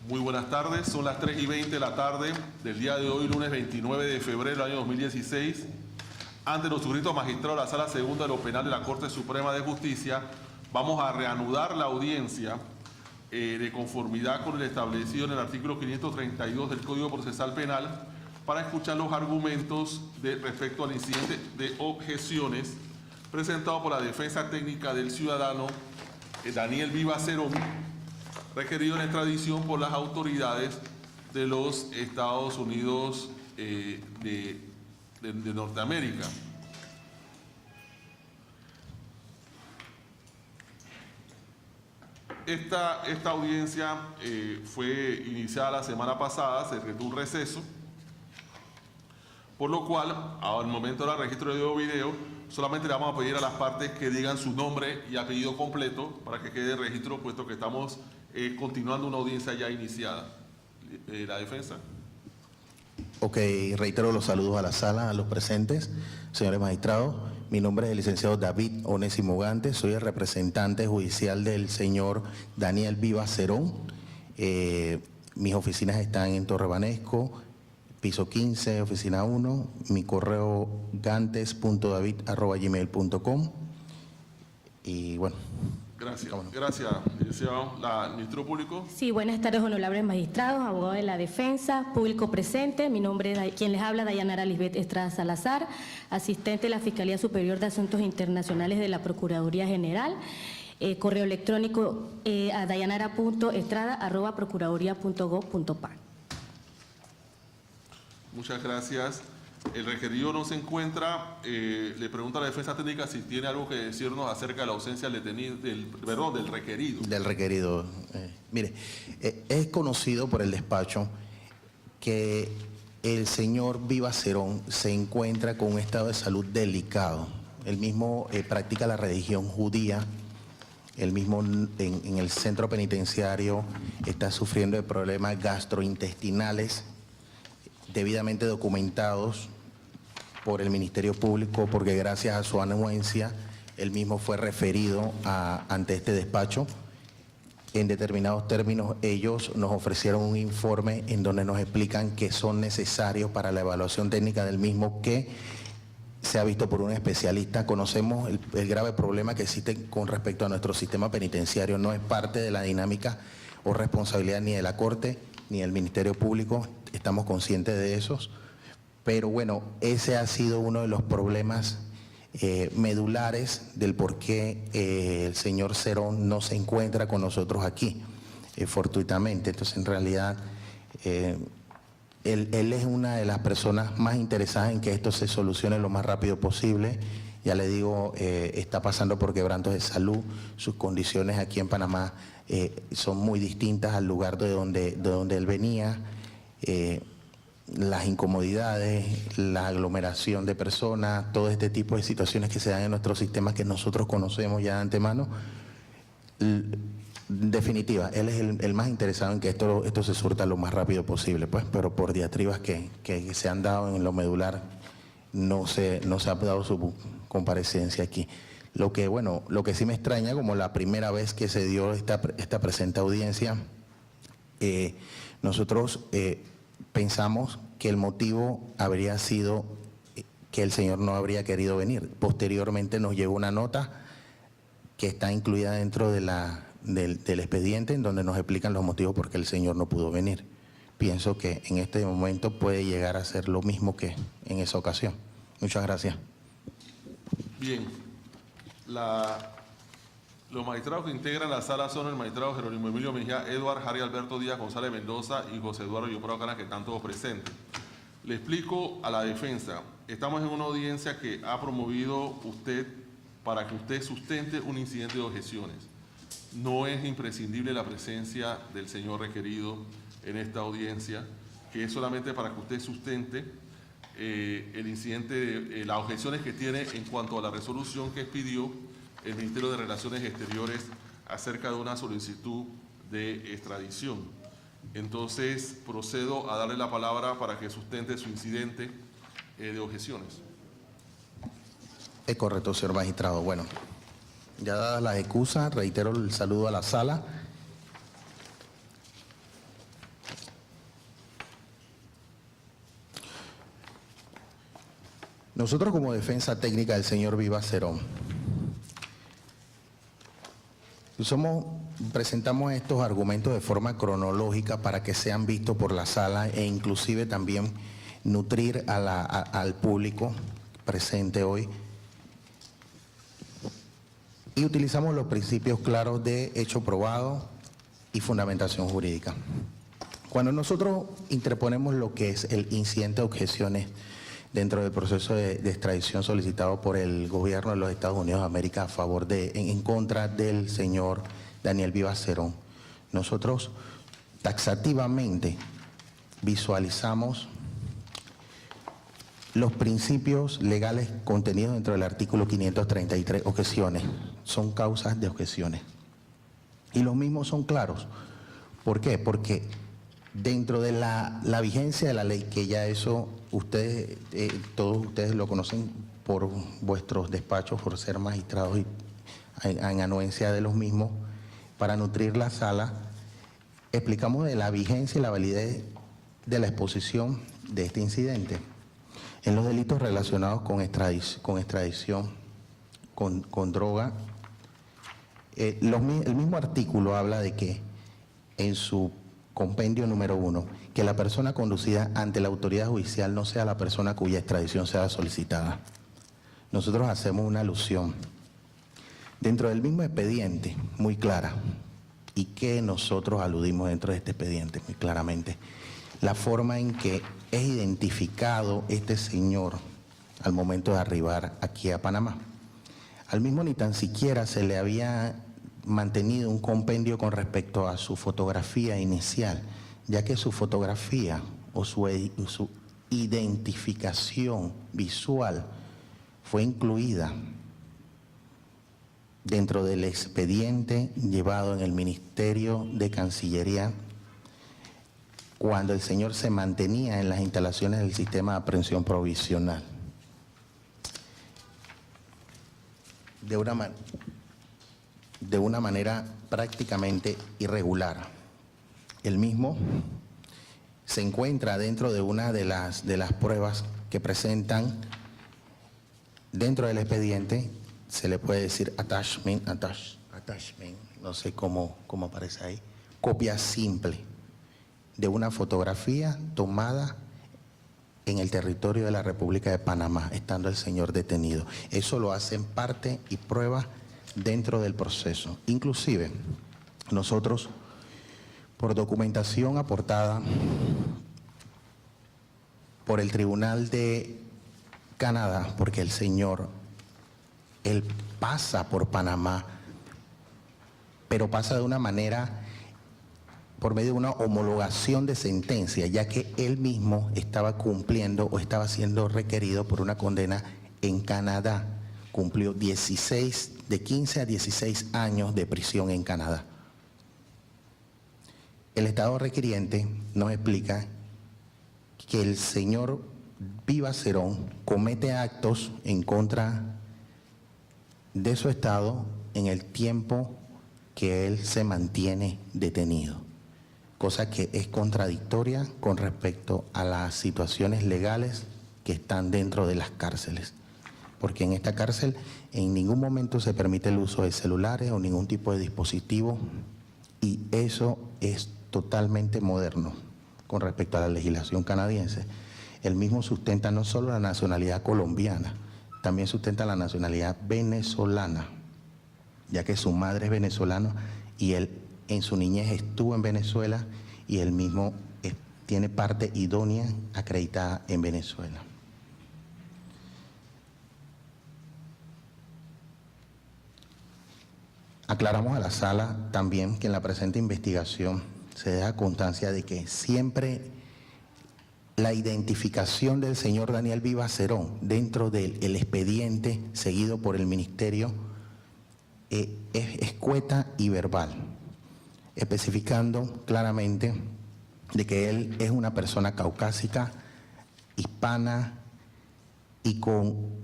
Muy buenas tardes, son las 3:20 de la tarde del día de hoy, lunes 29 de febrero del año 2016. Ante los suscritos magistrados de la Sala Segunda de lo Penal de la Corte Suprema de Justicia, vamos a reanudar la audiencia de conformidad con el establecido en el artículo 532 del Código Procesal Penal para escuchar los argumentos respecto al incidente de objeciones presentado por la defensa técnica del ciudadano Daniel Viva Cerón, requerido en extradición por las autoridades de los Estados Unidos de Norteamérica. Esta audiencia fue iniciada la semana pasada, se decretó un receso, por lo cual, al momento del registro de video, solamente le vamos a pedir a las partes que digan su nombre y apellido completo para que quede registro, puesto que estamos continuando una audiencia ya iniciada. ¿La defensa? Ok, reitero los saludos a la sala, a los presentes, señores magistrados. Mi nombre es el licenciado David Onésimo Gante, soy el representante judicial del señor Daniel Viva Cerón. Mis oficinas están en Torre Banesco, piso 15, oficina 1, mi correo gantes.david@gmail.com y bueno. Gracias. Gracias, licenciado. ¿El Ministro Público? Sí, buenas tardes, honorables magistrados, abogado de la defensa, público presente. Mi nombre es quien les habla, Dayanara Lisbeth Estrada Salazar, asistente de la Fiscalía Superior de Asuntos Internacionales de la Procuraduría General. Correo electrónico a dayanara.estrada@procuraduría.gov.pa. Muchas gracias. El requerido no se encuentra. Le pregunta a la defensa técnica si tiene algo que decirnos acerca de la ausencia del requerido. Del requerido. Mire, es conocido por el despacho que el señor Viva Cerón se encuentra con un estado de salud delicado. Él mismo practica la religión judía. Él mismo en el centro penitenciario está sufriendo de problemas gastrointestinales debidamente documentados por el Ministerio Público, porque gracias a su anuencia, él mismo fue referido ante este despacho. En determinados términos, ellos nos ofrecieron un informe en donde nos explican que son necesarios para la evaluación técnica del mismo, que se ha visto por un especialista. Conocemos el grave problema que existe con respecto a nuestro sistema penitenciario. No es parte de la dinámica o responsabilidad ni de la Corte ni del Ministerio Público. Estamos conscientes de esos, pero bueno, ese ha sido uno de los problemas medulares del por qué el señor Cerón no se encuentra con nosotros aquí, fortuitamente. Entonces, en realidad, él es una de las personas más interesadas en que esto se solucione lo más rápido posible. Ya le digo, está pasando por quebrantos de salud, sus condiciones aquí en Panamá son muy distintas al lugar de donde él venía. Las incomodidades, la aglomeración de personas, todo este tipo de situaciones que se dan en nuestros sistemas que nosotros conocemos ya de antemano. En definitiva, él es el más interesado en que esto se surta lo más rápido posible, pues, pero por diatribas que se han dado en lo medular, no se ha dado su comparecencia aquí. Lo que sí me extraña, como la primera vez que se dio esta presente audiencia, nosotros pensamos que el motivo habría sido que el señor no habría querido venir. Posteriormente nos llegó una nota que está incluida dentro de del expediente, en donde nos explican los motivos por qué el señor no pudo venir. Pienso que en este momento puede llegar a ser lo mismo que en esa ocasión. Muchas gracias. Bien. Los magistrados que integran la sala son el magistrado Jerónimo Emilio Mejía, Eduard, Harry Alberto Díaz, González Mendoza y José Eduardo Yoprado Cana, que están todos presentes. Le explico a la defensa. Estamos en una audiencia que ha promovido usted para que usted sustente un incidente de objeciones. No es imprescindible la presencia del señor requerido en esta audiencia, que es solamente para que usted sustente el incidente, las objeciones que tiene en cuanto a la resolución que pidió el Ministerio de Relaciones Exteriores acerca de una solicitud de extradición. Entonces, procedo a darle la palabra para que sustente su incidente de objeciones. Es correcto, señor magistrado. Bueno, ya dadas las excusas, reitero el saludo a la sala. Nosotros como defensa técnica del señor Viva Cerón, presentamos estos argumentos de forma cronológica para que sean vistos por la sala e inclusive también nutrir al público presente hoy. Y utilizamos los principios claros de hecho probado y fundamentación jurídica. Cuando nosotros interponemos lo que es el incidente de objeciones dentro del proceso de extradición solicitado por el gobierno de los Estados Unidos de América a favor en contra del señor Daniel Viva Cerón, nosotros taxativamente visualizamos los principios legales contenidos dentro del artículo 533, objeciones, son causas de objeciones. Y los mismos son claros. ¿Por qué? Porque dentro de la vigencia de la ley, que ya eso ustedes, todos ustedes lo conocen por vuestros despachos, por ser magistrados y en anuencia de los mismos, para nutrir la sala, explicamos de la vigencia y la validez de la exposición de este incidente en los delitos relacionados con extradición, con droga. El mismo artículo habla de que en su compendio número 1, que la persona conducida ante la autoridad judicial no sea la persona cuya extradición sea solicitada. Nosotros hacemos una alusión dentro del mismo expediente, muy clara, y que nosotros aludimos dentro de este expediente muy claramente, la forma en que es identificado este señor al momento de arribar aquí a Panamá. Al mismo ni tan siquiera se le había mantenido un compendio con respecto a su fotografía inicial, ya que su fotografía o su identificación visual fue incluida dentro del expediente llevado en el Ministerio de Cancillería cuando el señor se mantenía en las instalaciones del sistema de aprehensión provisional. De una manera prácticamente irregular. El mismo se encuentra dentro de una de las pruebas que presentan dentro del expediente, se le puede decir attachment, no sé cómo aparece ahí, copia simple de una fotografía tomada en el territorio de la República de Panamá, estando el señor detenido. Eso lo hacen parte y prueba dentro del proceso. Inclusive, nosotros, por documentación aportada por el Tribunal de Canadá, porque el señor, él pasa por Panamá, pero pasa de una manera por medio de una homologación de sentencia, ya que él mismo estaba cumpliendo o estaba siendo requerido por una condena en Canadá. Cumplió de 15 a 16 años de prisión en Canadá. El Estado requiriente nos explica que el señor Viva Cerón comete actos en contra de su Estado en el tiempo que él se mantiene detenido, cosa que es contradictoria con respecto a las situaciones legales que están dentro de las cárceles, porque en esta cárcel en ningún momento se permite el uso de celulares o ningún tipo de dispositivo, y eso es totalmente moderno con respecto a la legislación canadiense. El mismo sustenta no solo la nacionalidad colombiana, también sustenta la nacionalidad venezolana, ya que su madre es venezolana y él en su niñez estuvo en Venezuela y él mismo tiene parte idónea acreditada en Venezuela. Aclaramos a la sala también que en la presente investigación se deja constancia de que siempre la identificación del señor Daniel Viva Cerón dentro del expediente seguido por el Ministerio es escueta y verbal, especificando claramente de que él es una persona caucásica, hispana y con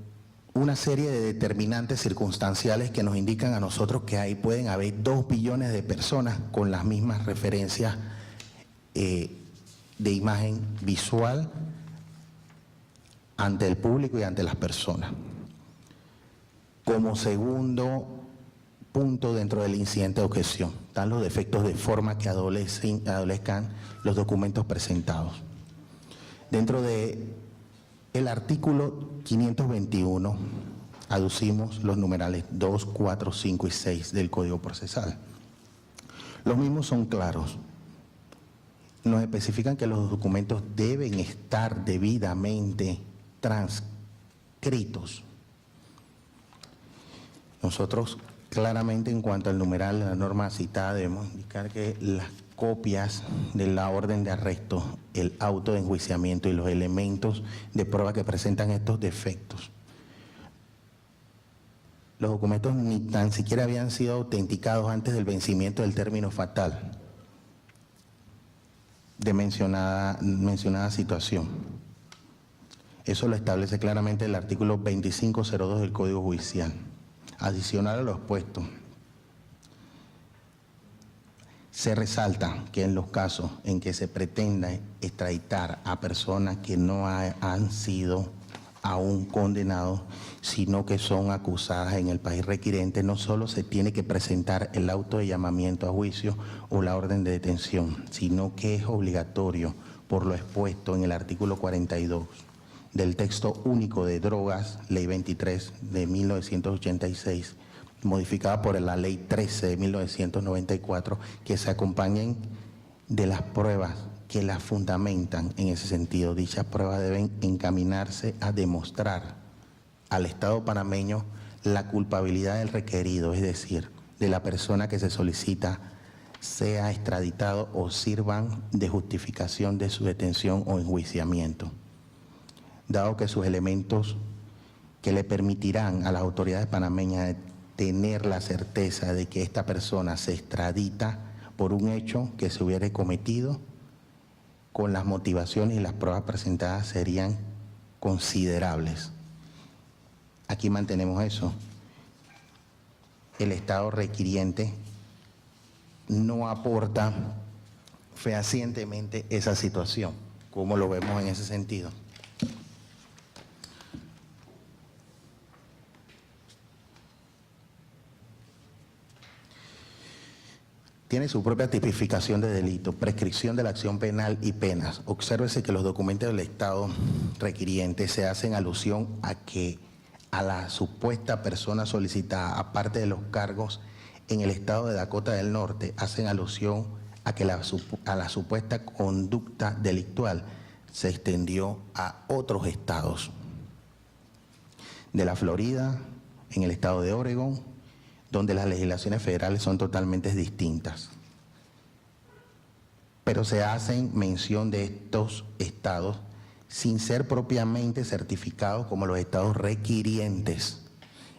una serie de determinantes circunstanciales que nos indican a nosotros que ahí pueden haber 2 billones de personas con las mismas referencias de imagen visual ante el público y ante las personas. Como segundo punto dentro del incidente de objeción, están los defectos de forma que adolezcan los documentos presentados. Dentro de el artículo 521, aducimos los numerales 2, 4, 5 y 6 del Código Procesal. Los mismos son claros. Nos especifican que los documentos deben estar debidamente transcritos. Nosotros claramente en cuanto al numeral de la norma citada debemos indicar que las copias de la orden de arresto, el auto de enjuiciamiento y los elementos de prueba que presentan estos defectos, los documentos ni tan siquiera habían sido autenticados antes del vencimiento del término fatal de mencionada situación. Eso lo establece claramente el artículo 2502 del Código Judicial. Adicional a lo expuesto, se resalta que en los casos en que se pretenda extraditar a personas que no han sido aún condenados, sino que son acusadas en el país requirente, no solo se tiene que presentar el auto de llamamiento a juicio o la orden de detención, sino que es obligatorio, por lo expuesto en el artículo 42 del texto único de drogas, ley 23 de 1986, modificada por la ley 13 de 1994, que se acompañen de las pruebas que las fundamentan en ese sentido. Dichas pruebas deben encaminarse a demostrar al Estado panameño la culpabilidad del requerido, es decir, de la persona que se solicita sea extraditado o sirvan de justificación de su detención o enjuiciamiento, dado que sus elementos que le permitirán a las autoridades panameñas tener la certeza de que esta persona se extradita por un hecho que se hubiera cometido, con las motivaciones y las pruebas presentadas serían considerables. Aquí mantenemos eso. El Estado requiriente no aporta fehacientemente esa situación, como lo vemos en ese sentido. Tiene su propia tipificación de delito, prescripción de la acción penal y penas. Obsérvese que los documentos del Estado requiriente se hacen alusión a que a la supuesta persona solicitada, aparte de los cargos en el estado de Dakota del Norte, hacen alusión a que a la supuesta conducta delictual se extendió a otros estados de la Florida, en el estado de Oregón, donde las legislaciones federales son totalmente distintas. Pero se hacen mención de estos estados sin ser propiamente certificados como los estados requirientes.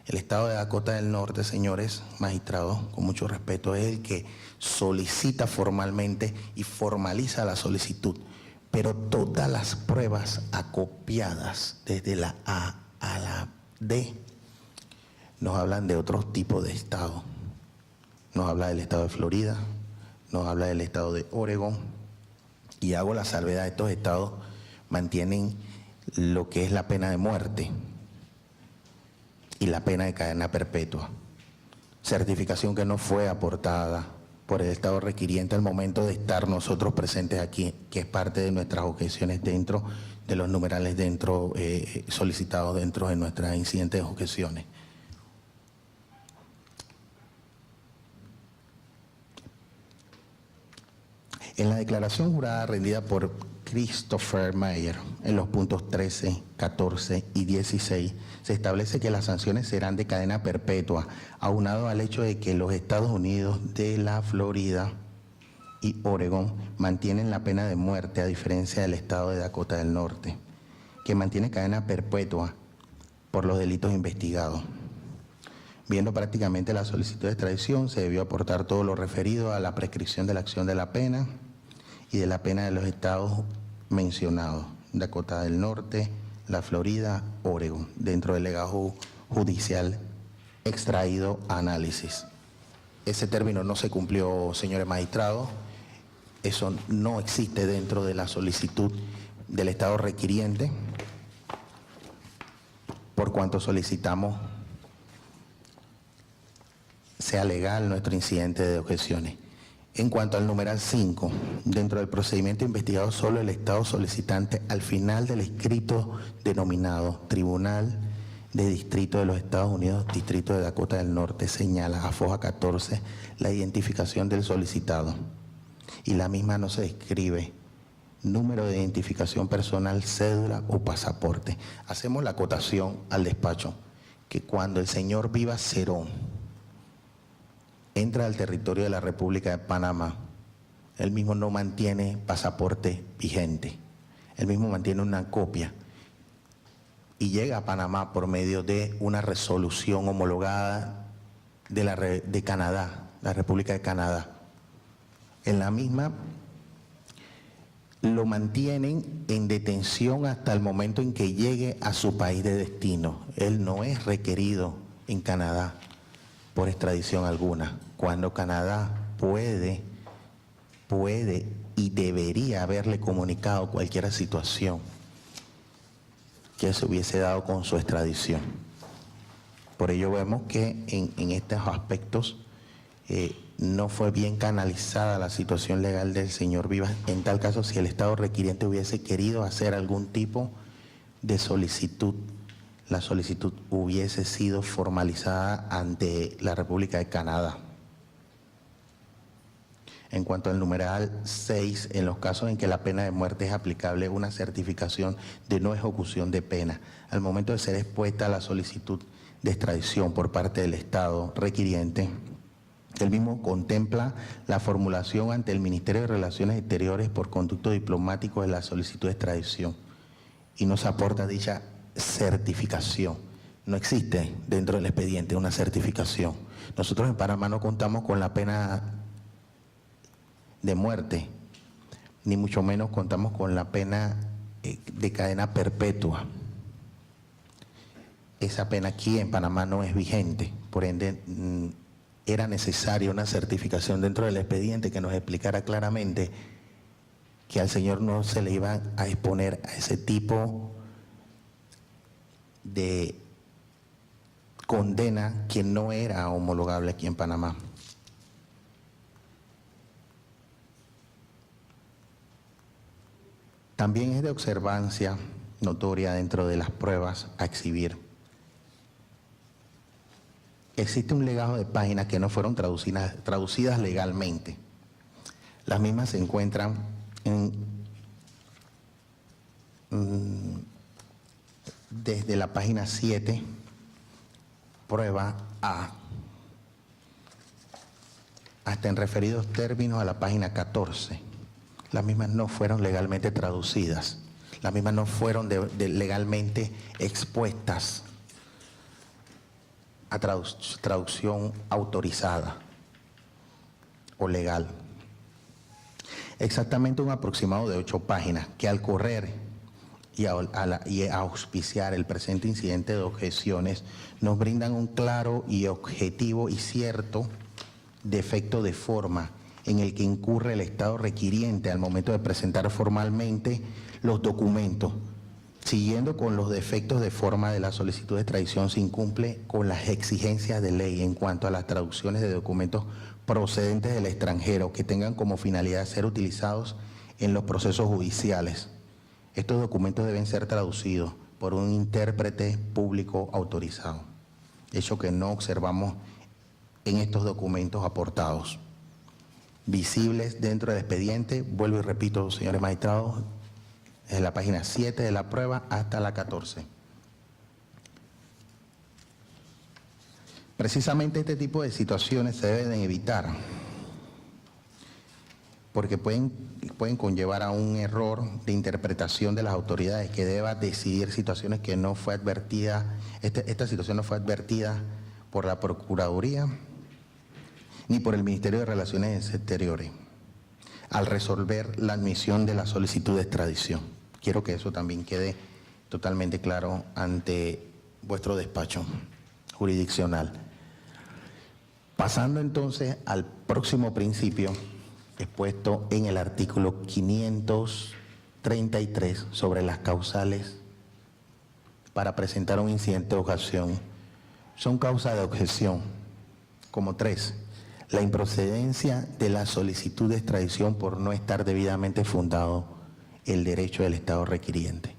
El estado de Dakota del Norte, señores magistrados, con mucho respeto, es el que solicita formalmente y formaliza la solicitud, pero todas las pruebas acopiadas desde la A a la D nos hablan de otros tipos de estado. Nos habla del estado de Florida, nos habla del estado de Oregón, y hago la salvedad, estos estados mantienen lo que es la pena de muerte y la pena de cadena perpetua, certificación que no fue aportada por el estado requiriente al momento de estar nosotros presentes aquí, que es parte de nuestras objeciones dentro de los numerales solicitados dentro de nuestras incidentes de objeciones. En la declaración jurada rendida por Christopher Mayer, en los puntos 13, 14 y 16, se establece que las sanciones serán de cadena perpetua, aunado al hecho de que los Estados Unidos de la Florida y Oregón mantienen la pena de muerte, a diferencia del estado de Dakota del Norte, que mantiene cadena perpetua por los delitos investigados. Viendo prácticamente la solicitud de extradición, se debió aportar todo lo referido a la prescripción de la acción de la pena y de la pena de los estados mencionados, Dakota del Norte, la Florida, Oregón, dentro del legajo judicial extraído a análisis. Ese término no se cumplió, señores magistrados, eso no existe dentro de la solicitud del estado requiriente, por cuanto solicitamos sea legal nuestro incidente de objeciones. En cuanto al numeral 5, dentro del procedimiento investigado, solo el Estado solicitante al final del escrito denominado Tribunal de Distrito de los Estados Unidos, Distrito de Dakota del Norte, señala a foja 14 la identificación del solicitado y la misma no se describe número de identificación personal, cédula o pasaporte. Hacemos la acotación al despacho que cuando el señor Vivas Cerón entra al territorio de la República de Panamá, él mismo no mantiene pasaporte vigente, él mismo mantiene una copia y llega a Panamá por medio de una resolución homologada de Canadá, la República de Canadá. En la misma lo mantienen en detención hasta el momento en que llegue a su país de destino. Él no es requerido en Canadá por extradición alguna, cuando Canadá puede y debería haberle comunicado cualquier situación que se hubiese dado con su extradición. Por ello vemos que en estos aspectos no fue bien canalizada la situación legal del señor Vivas. En tal caso, si el Estado requiriente hubiese querido hacer algún tipo de solicitud, la solicitud hubiese sido formalizada ante la República de Canadá. En cuanto al numeral 6, en los casos en que la pena de muerte es aplicable, una certificación de no ejecución de pena. Al momento de ser expuesta a la solicitud de extradición por parte del Estado requiriente, el mismo contempla la formulación ante el Ministerio de Relaciones Exteriores por conducto diplomático de la solicitud de extradición y no se aporta dicha certificación. No existe dentro del expediente una certificación. Nosotros en Panamá no contamos con la pena de muerte, ni mucho menos contamos con la pena de cadena perpetua. Esa pena aquí en Panamá no es vigente, por ende era necesaria una certificación dentro del expediente que nos explicara claramente que al señor no se le iba a exponer a ese tipo de condena que no era homologable aquí en Panamá. También es de observancia notoria dentro de las pruebas a exhibir. Existe un legado de páginas que no fueron traducidas legalmente. Las mismas se encuentran desde la página 7, prueba A, hasta en referidos términos a la página 14. Las mismas no fueron legalmente traducidas, las mismas no fueron legalmente expuestas a traducción autorizada o legal. Exactamente un aproximado de 8 páginas que al correr y a auspiciar el presente incidente de objeciones nos brindan un claro y objetivo y cierto defecto de forma en el que incurre el Estado requiriente al momento de presentar formalmente los documentos. Siguiendo con los defectos de forma de la solicitud de extradición, se incumple con las exigencias de ley en cuanto a las traducciones de documentos procedentes del extranjero que tengan como finalidad ser utilizados en los procesos judiciales. Estos documentos deben ser traducidos por un intérprete público autorizado, hecho que no observamos en estos documentos aportados. Visibles dentro del expediente, vuelvo y repito, señores magistrados, en la página 7 de la prueba hasta la 14. Precisamente este tipo de situaciones se deben evitar porque pueden conllevar a un error de interpretación de las autoridades que deba decidir situaciones que no fue advertida, esta situación no fue advertida por la Procuraduría ni por el Ministerio de Relaciones Exteriores al resolver la admisión de la solicitud de extradición. Quiero que eso también quede totalmente claro ante vuestro despacho jurisdiccional. Pasando entonces al próximo principio expuesto en el artículo 533 sobre las causales para presentar un incidente de objeción. Son causas de objeción, como 3. La improcedencia de la solicitud de extradición por no estar debidamente fundado el derecho del Estado requiriente,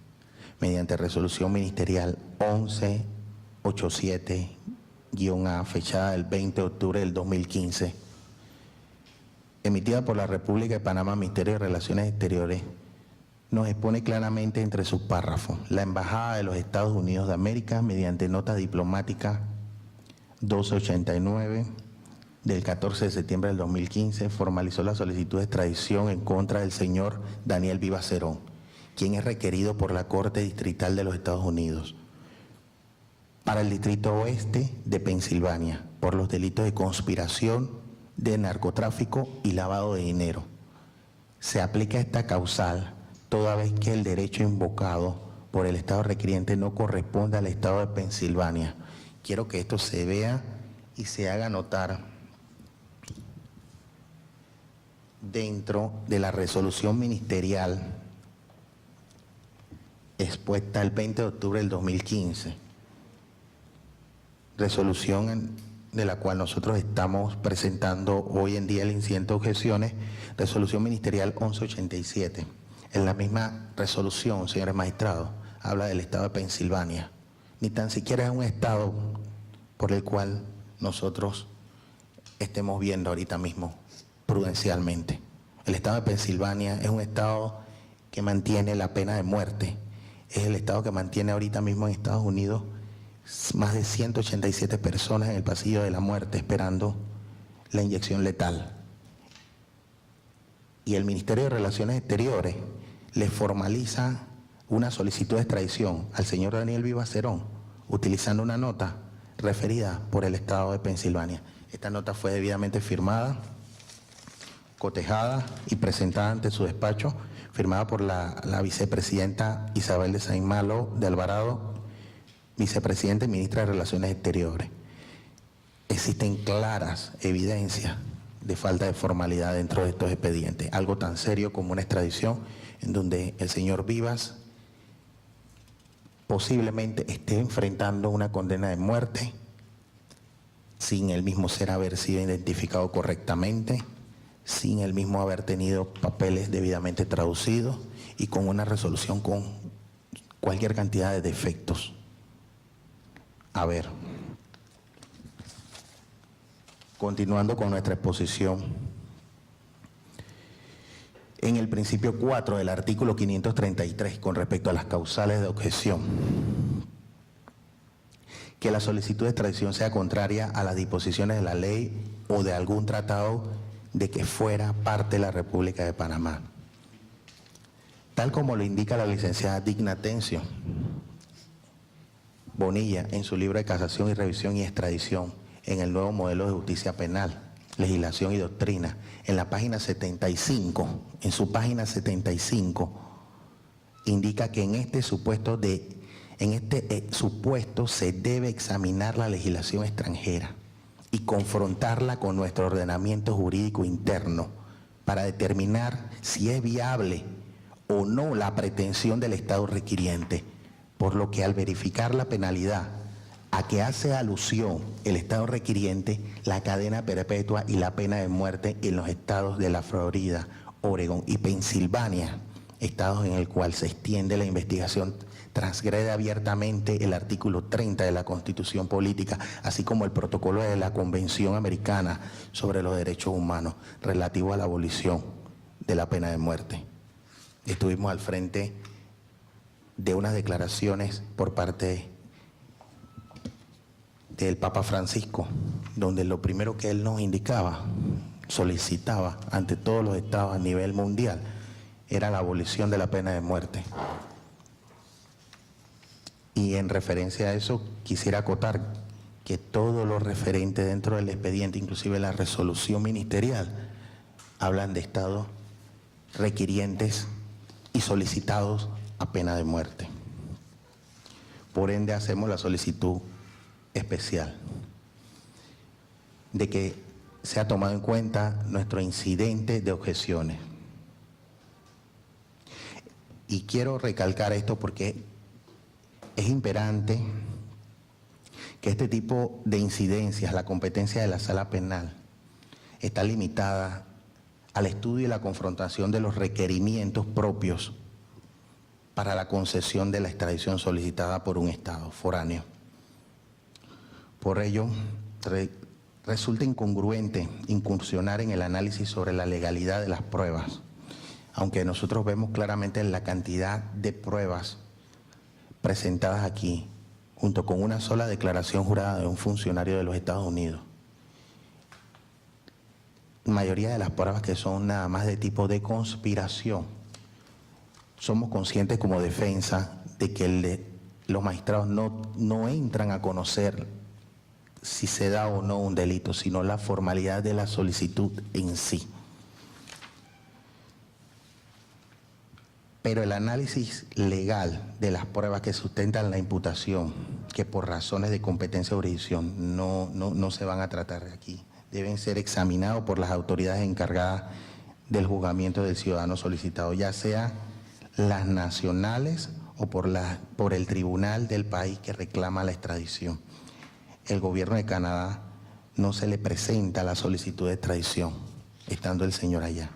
mediante resolución ministerial 1187-A, fechada el 20 de octubre del 2015, emitida por la República de Panamá, Ministerio de Relaciones Exteriores, nos expone claramente entre sus párrafos: la Embajada de los Estados Unidos de América, mediante nota diplomática 1289 del 14 de septiembre del 2015, formalizó la solicitud de extradición en contra del señor Daniel Vivas Cerón, quien es requerido por la Corte Distrital de los Estados Unidos para el Distrito Oeste de Pensilvania por los delitos de conspiración, de narcotráfico y lavado de dinero. Se aplica esta causal toda vez que el derecho invocado por el Estado requiriente no corresponde al Estado de Pensilvania. Quiero que esto se vea y se haga notar dentro de la resolución ministerial expuesta el 20 de octubre del 2015, resolución de la cual nosotros estamos presentando hoy en día el incidente de objeciones, resolución ministerial 1187. En la misma resolución, señores magistrados, habla del Estado de Pensilvania. Ni tan siquiera es un Estado por el cual nosotros estemos viendo ahorita mismo prudencialmente. El Estado de Pensilvania es un Estado que mantiene la pena de muerte. Es el Estado que mantiene ahorita mismo en Estados Unidos más de 187 personas en el pasillo de la muerte esperando la inyección letal. Y el Ministerio de Relaciones Exteriores le formaliza una solicitud de extradición al señor Daniel Vivas Cerón, utilizando una nota referida por el Estado de Pensilvania. Esta nota fue debidamente firmada, cotejada y presentada ante su despacho, firmada por la vicepresidenta Isabel de Saint Malo de Alvarado, vicepresidenta y ministra de Relaciones Exteriores. Existen claras evidencias de falta de formalidad dentro de estos expedientes, algo tan serio como una extradición en donde el señor Vivas posiblemente esté enfrentando una condena de muerte sin él mismo haber sido identificado correctamente, sin él mismo haber tenido papeles debidamente traducidos y con una resolución con cualquier cantidad de defectos. A ver, continuando con nuestra exposición, en el principio 4 del artículo 533 con respecto a las causales de objeción, que la solicitud de extradición sea contraria a las disposiciones de la ley o de algún tratado de que fuera parte de la República de Panamá, tal como lo indica la licenciada Digna Atencio Bonilla en su libro de Casación y Revisión y Extradición en el nuevo modelo de justicia penal, legislación y doctrina, en la página 75, en su página 75, indica que en este supuesto se debe examinar la legislación extranjera y confrontarla con nuestro ordenamiento jurídico interno para determinar si es viable o no la pretensión del Estado requiriente, por lo que al verificar la penalidad a que hace alusión el Estado requiriente, la cadena perpetua y la pena de muerte en los estados de la Florida, Oregón y Pensilvania, estados en el cual se extiende la investigación, transgrede abiertamente el artículo 30 de la Constitución Política, así como el protocolo de la Convención Americana sobre los Derechos Humanos relativo a la abolición de la pena de muerte. Estuvimos al frente de unas declaraciones por parte del Papa Francisco, donde lo primero que él nos indicaba, solicitaba ante todos los estados a nivel mundial, era la abolición de la pena de muerte. Y en referencia a eso, quisiera acotar que todo lo referente dentro del expediente, inclusive la resolución ministerial, hablan de estados requirientes y solicitados a pena de muerte. Por ende, hacemos la solicitud especial de que sea tomado en cuenta nuestro incidente de objeciones. Y quiero recalcar esto porque es imperante que este tipo de incidencias, la competencia de la sala penal, está limitada al estudio y la confrontación de los requerimientos propios para la concesión de la extradición solicitada por un Estado foráneo. Por ello, resulta incongruente incursionar en el análisis sobre la legalidad de las pruebas, aunque nosotros vemos claramente la cantidad de pruebas presentadas aquí, junto con una sola declaración jurada de un funcionario de los Estados Unidos. La mayoría de las pruebas que son nada más de tipo de conspiración. Somos conscientes como defensa de que los magistrados no entran a conocer si se da o no un delito, sino la formalidad de la solicitud en sí. Pero el análisis legal de las pruebas que sustentan la imputación, que por razones de competencia o jurisdicción no se van a tratar aquí, deben ser examinados por las autoridades encargadas del juzgamiento del ciudadano solicitado, ya sea las nacionales o por el tribunal del país que reclama la extradición. El gobierno de Canadá no se le presenta la solicitud de extradición, estando el señor allá.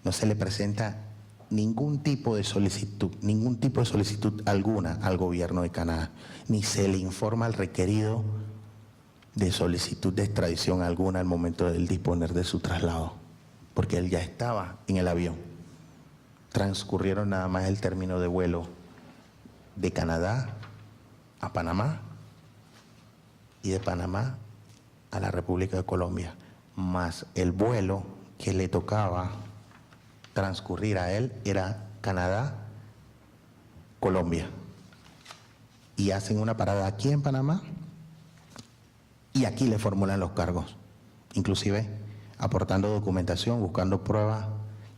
No se le presenta ningún tipo de solicitud alguna al gobierno de Canadá, ni se le informa al requerido de solicitud de extradición alguna al momento de disponer de su traslado, porque él ya estaba en el avión. Transcurrieron nada más el término de vuelo de Canadá a Panamá y de Panamá a la República de Colombia, más el vuelo que le tocaba transcurrir a él era Canadá-Colombia. Y hacen una parada aquí en Panamá y aquí le formulan los cargos, inclusive aportando documentación, buscando pruebas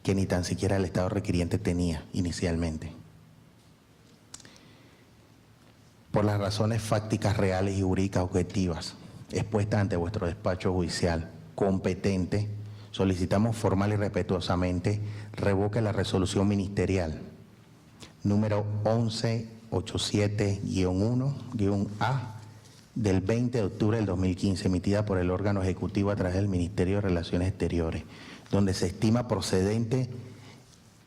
que ni tan siquiera el Estado requiriente tenía inicialmente. Por las razones fácticas, reales y jurídicas objetivas expuestas ante vuestro despacho judicial competente, solicitamos formal y respetuosamente revoque la resolución ministerial número 1187-1-A del 20 de octubre del 2015, emitida por el órgano ejecutivo a través del Ministerio de Relaciones Exteriores, donde se estima procedente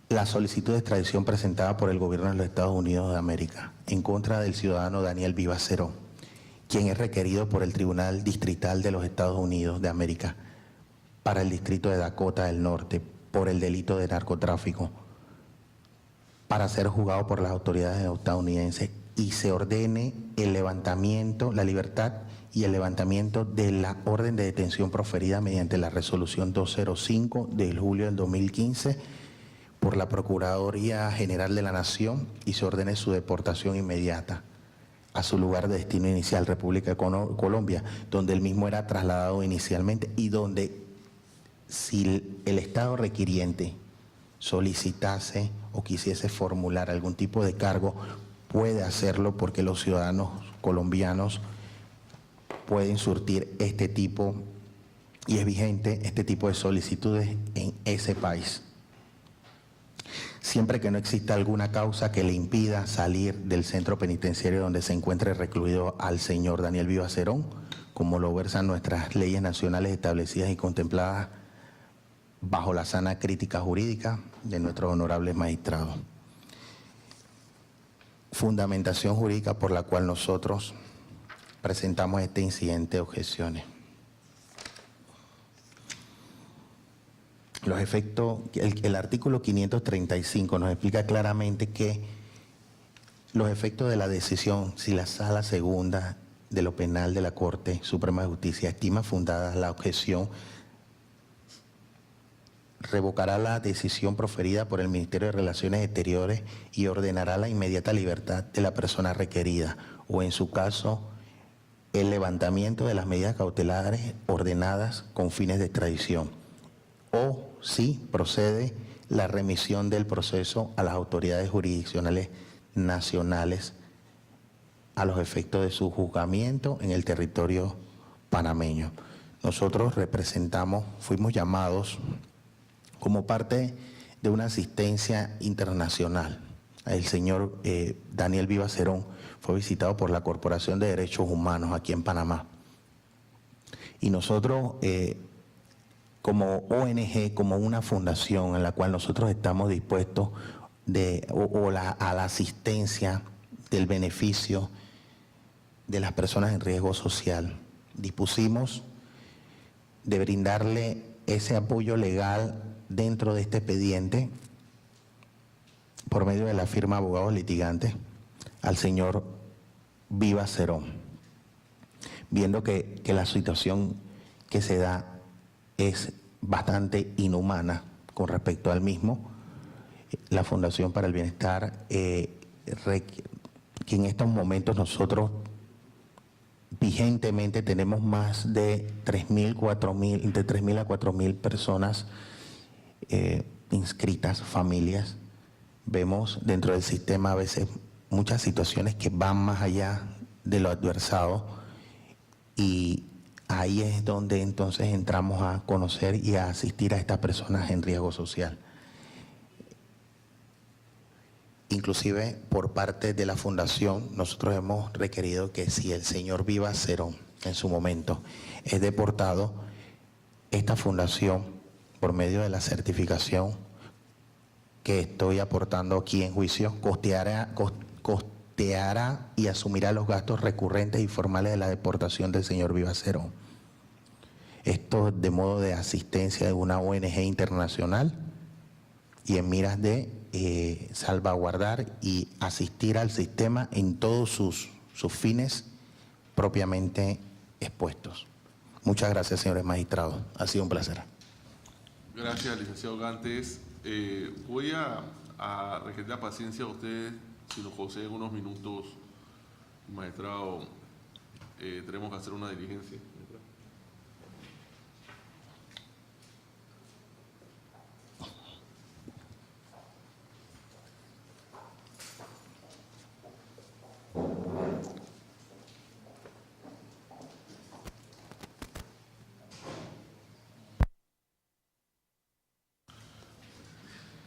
la solicitud de extradición presentada por el gobierno de los Estados Unidos de América en contra del ciudadano Daniel Vivas Cerón, quien es requerido por el Tribunal Distrital de los Estados Unidos de América para el distrito de Dakota del Norte por el delito de narcotráfico, para ser juzgado por las autoridades estadounidenses, y se ordene el levantamiento, la libertad y el levantamiento de la orden de detención proferida mediante la resolución 205 de julio del 2015 por la Procuraduría General de la Nación, y se ordene su deportación inmediata a su lugar de destino inicial, República de Colombia, donde él mismo era trasladado inicialmente y donde, si el Estado requiriente solicitase o quisiese formular algún tipo de cargo, puede hacerlo, porque los ciudadanos colombianos pueden surtir este tipo, y es vigente este tipo de solicitudes en ese país, siempre que no exista alguna causa que le impida salir del centro penitenciario donde se encuentre recluido al señor Daniel Vivas Cerón, como lo versan nuestras leyes nacionales establecidas y contempladas bajo la sana crítica jurídica de nuestros honorables magistrados. Fundamentación jurídica por la cual nosotros presentamos este incidente de objeciones. Los efectos, el artículo 535 nos explica claramente que los efectos de la decisión, si la Sala Segunda de lo Penal de la Corte Suprema de Justicia estima fundada la objeción, revocará la decisión proferida por el Ministerio de Relaciones Exteriores y ordenará la inmediata libertad de la persona requerida, o en su caso, el levantamiento de las medidas cautelares ordenadas con fines de extradición, o si procede la remisión del proceso a las autoridades jurisdiccionales nacionales a los efectos de su juzgamiento en el territorio panameño. Nosotros fuimos llamados como parte de una asistencia internacional al señor Daniel Vivas Cerón, fue visitado por la Corporación de Derechos Humanos aquí en Panamá. Y nosotros, como ONG, como una fundación en la cual nosotros estamos dispuestos a la asistencia del beneficio de las personas en riesgo social, dispusimos de brindarle ese apoyo legal dentro de este expediente por medio de la firma Abogados Litigantes al señor Vivas Cerón, viendo que la situación que se da es bastante inhumana con respecto al mismo. La Fundación para el Bienestar, que en estos momentos nosotros vigentemente tenemos más de 3.000, 4.000, entre 3.000 a 4.000 personas inscritas, familias. Vemos dentro del sistema a veces muchas situaciones que van más allá de lo adversado, y ahí es donde entonces entramos a conocer y a asistir a estas personas en riesgo social. Inclusive por parte de la Fundación nosotros hemos requerido que si el señor Vivas Cerón en su momento es deportado, esta Fundación, por medio de la certificación que estoy aportando aquí en juicio, costeará y asumirá los gastos recurrentes y formales de la deportación del señor Vivas Cerón. Esto de modo de asistencia de una ONG internacional y en miras de salvaguardar y asistir al sistema en todos sus fines propiamente expuestos. Muchas gracias, señores magistrados. Ha sido un placer. Gracias, licenciado Gantes. Voy a requerir la paciencia a ustedes, si nos conceden unos minutos, magistrado. Tenemos que hacer una diligencia.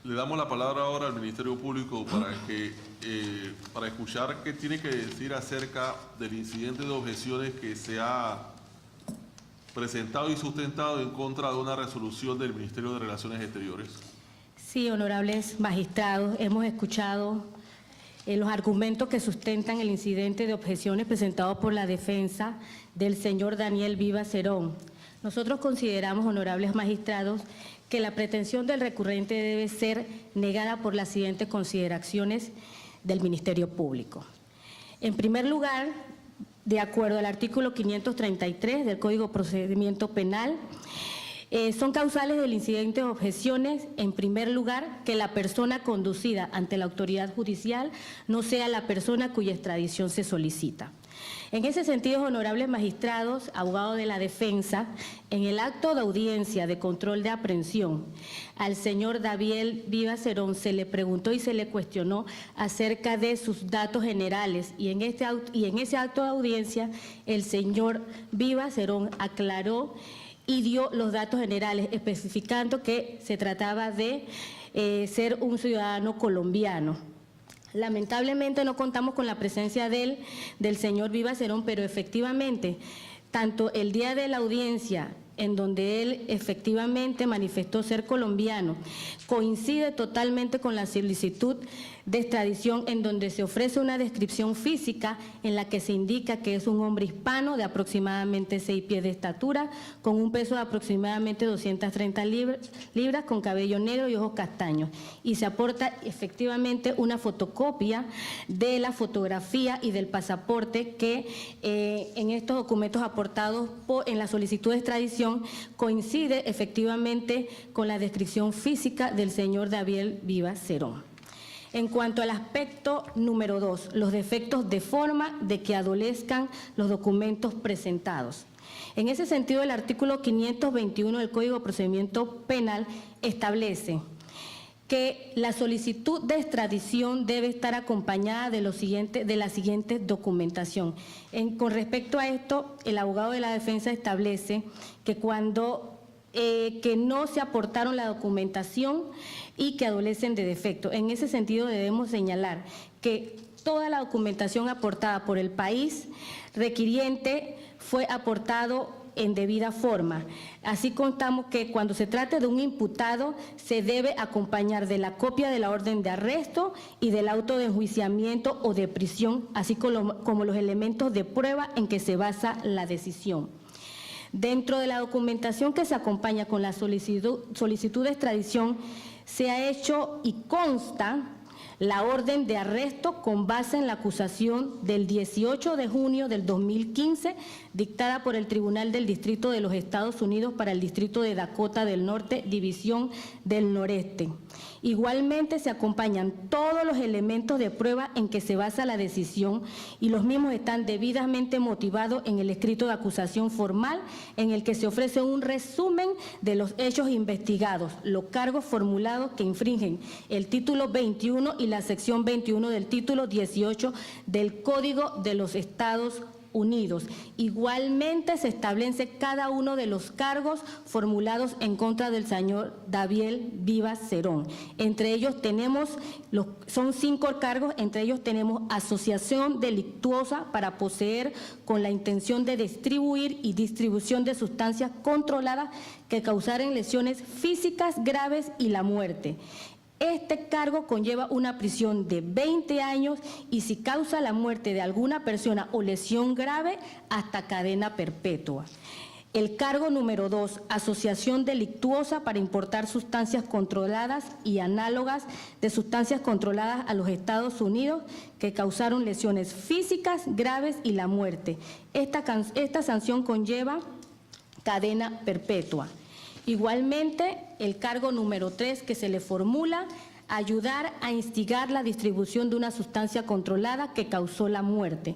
Le damos la palabra ahora al Ministerio Público para escuchar qué tiene que decir acerca del incidente de objeciones que se ha presentado y sustentado en contra de una resolución del Ministerio de Relaciones Exteriores. Sí, honorables magistrados, hemos escuchado los argumentos que sustentan el incidente de objeciones presentado por la defensa del señor Daniel Vivas Cerón. Nosotros consideramos, honorables magistrados, que la pretensión del recurrente debe ser negada por las siguientes consideraciones del Ministerio Público. En primer lugar, de acuerdo al artículo 533 del Código de Procedimiento Penal, son causales del incidente de objeciones, en primer lugar, que la persona conducida ante la autoridad judicial no sea la persona cuya extradición se solicita. En ese sentido, honorables magistrados, abogados de la defensa, en el acto de audiencia de control de aprehensión al señor Daniel Vivas Cerón se le preguntó y se le cuestionó acerca de sus datos generales y en ese acto de audiencia el señor Vivas Cerón aclaró y dio los datos generales, especificando que se trataba de ser un ciudadano colombiano. Lamentablemente no contamos con la presencia del señor Vivas Cerón, pero efectivamente, tanto el día de la audiencia, en donde él efectivamente manifestó ser colombiano, coincide totalmente con la solicitud de extradición, en donde se ofrece una descripción física en la que se indica que es un hombre hispano de aproximadamente 6 pies de estatura, con un peso de aproximadamente 230 libras, con cabello negro y ojos castaños. Y se aporta efectivamente una fotocopia de la fotografía y del pasaporte que en estos documentos aportados en la solicitud de extradición coincide efectivamente con la descripción física del señor Daniel Vivas Cerón. En cuanto al aspecto número 2, los defectos de forma de que adolezcan los documentos presentados. En ese sentido, el artículo 521 del Código de Procedimiento Penal establece que la solicitud de extradición debe estar acompañada de la siguiente documentación. Con respecto a esto, el abogado de la defensa establece que que no se aportaron la documentación y que adolecen de defecto. En ese sentido debemos señalar que toda la documentación aportada por el país requiriente fue aportado en debida forma. Así contamos que cuando se trate de un imputado se debe acompañar de la copia de la orden de arresto y del auto de enjuiciamiento o de prisión, así como los elementos de prueba en que se basa la decisión. Dentro de la documentación que se acompaña con la solicitud de extradición se ha hecho y consta la orden de arresto con base en la acusación del 18 de junio del 2015 dictada por el Tribunal del Distrito de los Estados Unidos para el Distrito de Dakota del Norte, División del Noreste. Igualmente se acompañan todos los elementos de prueba en que se basa la decisión y los mismos están debidamente motivados en el escrito de acusación formal en el que se ofrece un resumen de los hechos investigados, los cargos formulados que infringen el título 21 y la sección 21 del título 18 del Código de los Estados Unidos. Igualmente se establece cada uno de los cargos formulados en contra del señor Daviel Vivas Cerón. Entre ellos son 5 cargos, entre ellos tenemos asociación delictuosa para poseer con la intención de distribuir y distribución de sustancias controladas que causaren lesiones físicas graves y la muerte. Este cargo conlleva una prisión de 20 años y si causa la muerte de alguna persona o lesión grave, hasta cadena perpetua. El cargo número 2, asociación delictuosa para importar sustancias controladas y análogas de sustancias controladas a los Estados Unidos que causaron lesiones físicas graves y la muerte. Esta sanción conlleva cadena perpetua. Igualmente, el cargo número 3 que se le formula, ayudar a instigar la distribución de una sustancia controlada que causó la muerte.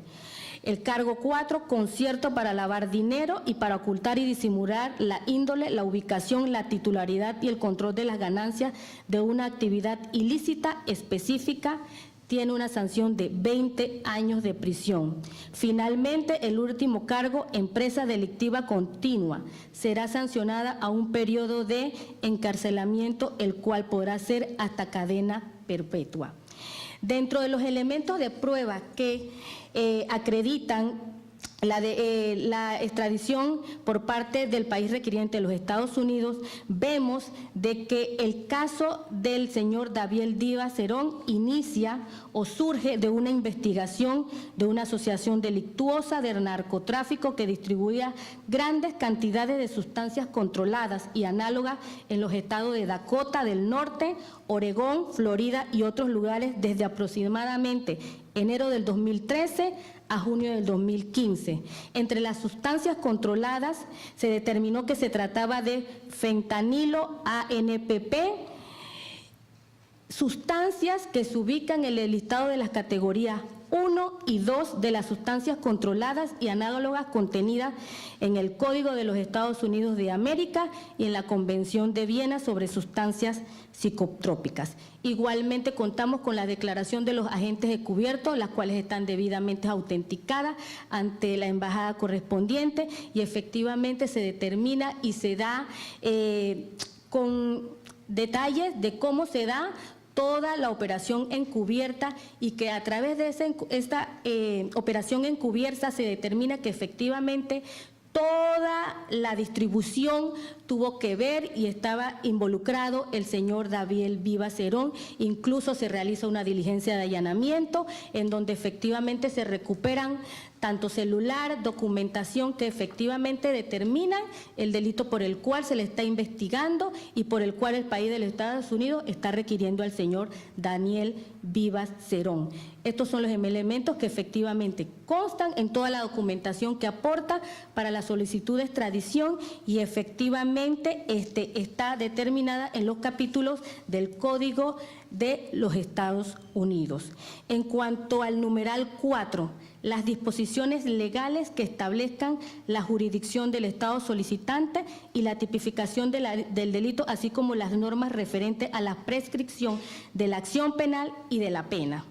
El cargo 4, concierto para lavar dinero y para ocultar y disimular la índole, la ubicación, la titularidad y el control de las ganancias de una actividad ilícita específica, tiene una sanción de 20 años de prisión. Finalmente, el último cargo, empresa delictiva continua, será sancionada a un periodo de encarcelamiento, el cual podrá ser hasta cadena perpetua. Dentro de los elementos de prueba que acreditan la extradición por parte del país requiriente de los Estados Unidos, vemos de que el caso del señor Daviel Vivas Cerón inicia o surge de una investigación de una asociación delictuosa de narcotráfico que distribuía grandes cantidades de sustancias controladas y análogas en los estados de Dakota del Norte, Oregón, Florida y otros lugares desde aproximadamente enero del 2013 a junio del 2015. Entre las sustancias controladas se determinó que se trataba de fentanilo ANPP, sustancias que se ubican en el listado de las categorías 1 y 2 de las sustancias controladas y análogas contenidas en el Código de los Estados Unidos de América y en la Convención de Viena sobre sustancias psicotrópicas. Igualmente contamos con la declaración de los agentes encubiertos, las cuales están debidamente autenticadas ante la embajada correspondiente y efectivamente se determina y se da con detalles de cómo se da toda la operación encubierta y que a través de esta operación encubierta se determina que efectivamente toda la distribución tuvo que ver y estaba involucrado el señor Daviel Vivas Cerón. Incluso se realiza una diligencia de allanamiento en donde efectivamente se recuperan tanto celular, documentación que efectivamente determinan el delito por el cual se le está investigando y por el cual el país de los Estados Unidos está requiriendo al señor Daviel Vivas Cerón. Estos son los elementos que efectivamente constan en toda la documentación que aporta para la solicitud de extradición y efectivamente está determinada en los capítulos del Código de los Estados Unidos. En cuanto al numeral 4, las disposiciones legales que establezcan la jurisdicción del Estado solicitante y la tipificación del delito, así como las normas referentes a la prescripción de la acción penal y de la pena.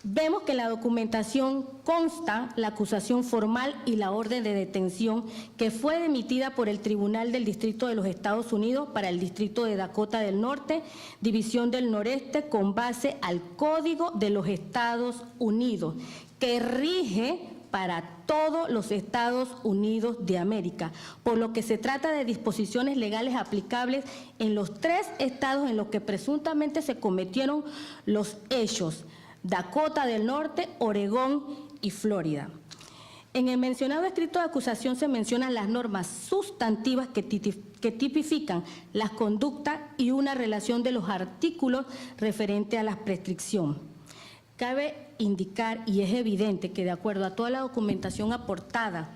Vemos que en la documentación consta la acusación formal y la orden de detención que fue emitida por el Tribunal del Distrito de los Estados Unidos para el Distrito de Dakota del Norte, División del Noreste, con base al Código de los Estados Unidos, que rige para todos los Estados Unidos de América, por lo que se trata de disposiciones legales aplicables en los 3 estados en los que presuntamente se cometieron los hechos: Dakota del Norte, Oregón y Florida. En el mencionado escrito de acusación se mencionan las normas sustantivas que tipifican las conductas y una relación de los artículos referente a la prescripción. Cabe indicar, y es evidente, que de acuerdo a toda la documentación aportada,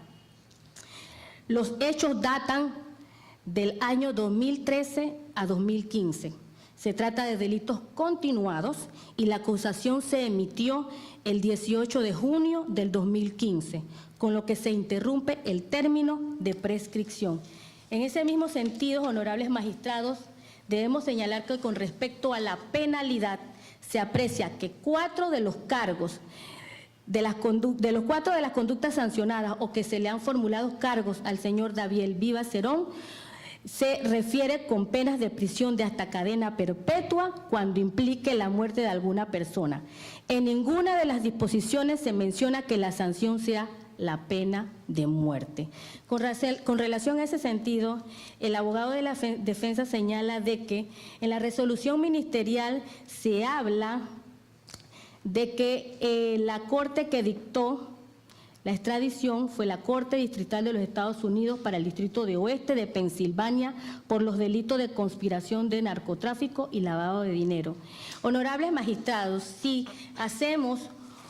los hechos datan del año 2013 a 2015. Se trata de delitos continuados y la acusación se emitió el 18 de junio del 2015, con lo que se interrumpe el término de prescripción. En ese mismo sentido, honorables magistrados, debemos señalar que con respecto a la penalidad se aprecia que 4 de los cargos de los 4 de las conductas sancionadas o que se le han formulado cargos al señor David Vivas Cerón se refiere con penas de prisión de hasta cadena perpetua cuando implique la muerte de alguna persona. En ninguna de las disposiciones se menciona que la sanción sea la pena de muerte. Con relación a ese sentido, el abogado de la defensa señala de que en la resolución ministerial se habla de que la corte que dictó la extradición fue la Corte Distrital de los Estados Unidos para el Distrito de Oeste de Pensilvania por los delitos de conspiración de narcotráfico y lavado de dinero. Honorables magistrados, si hacemos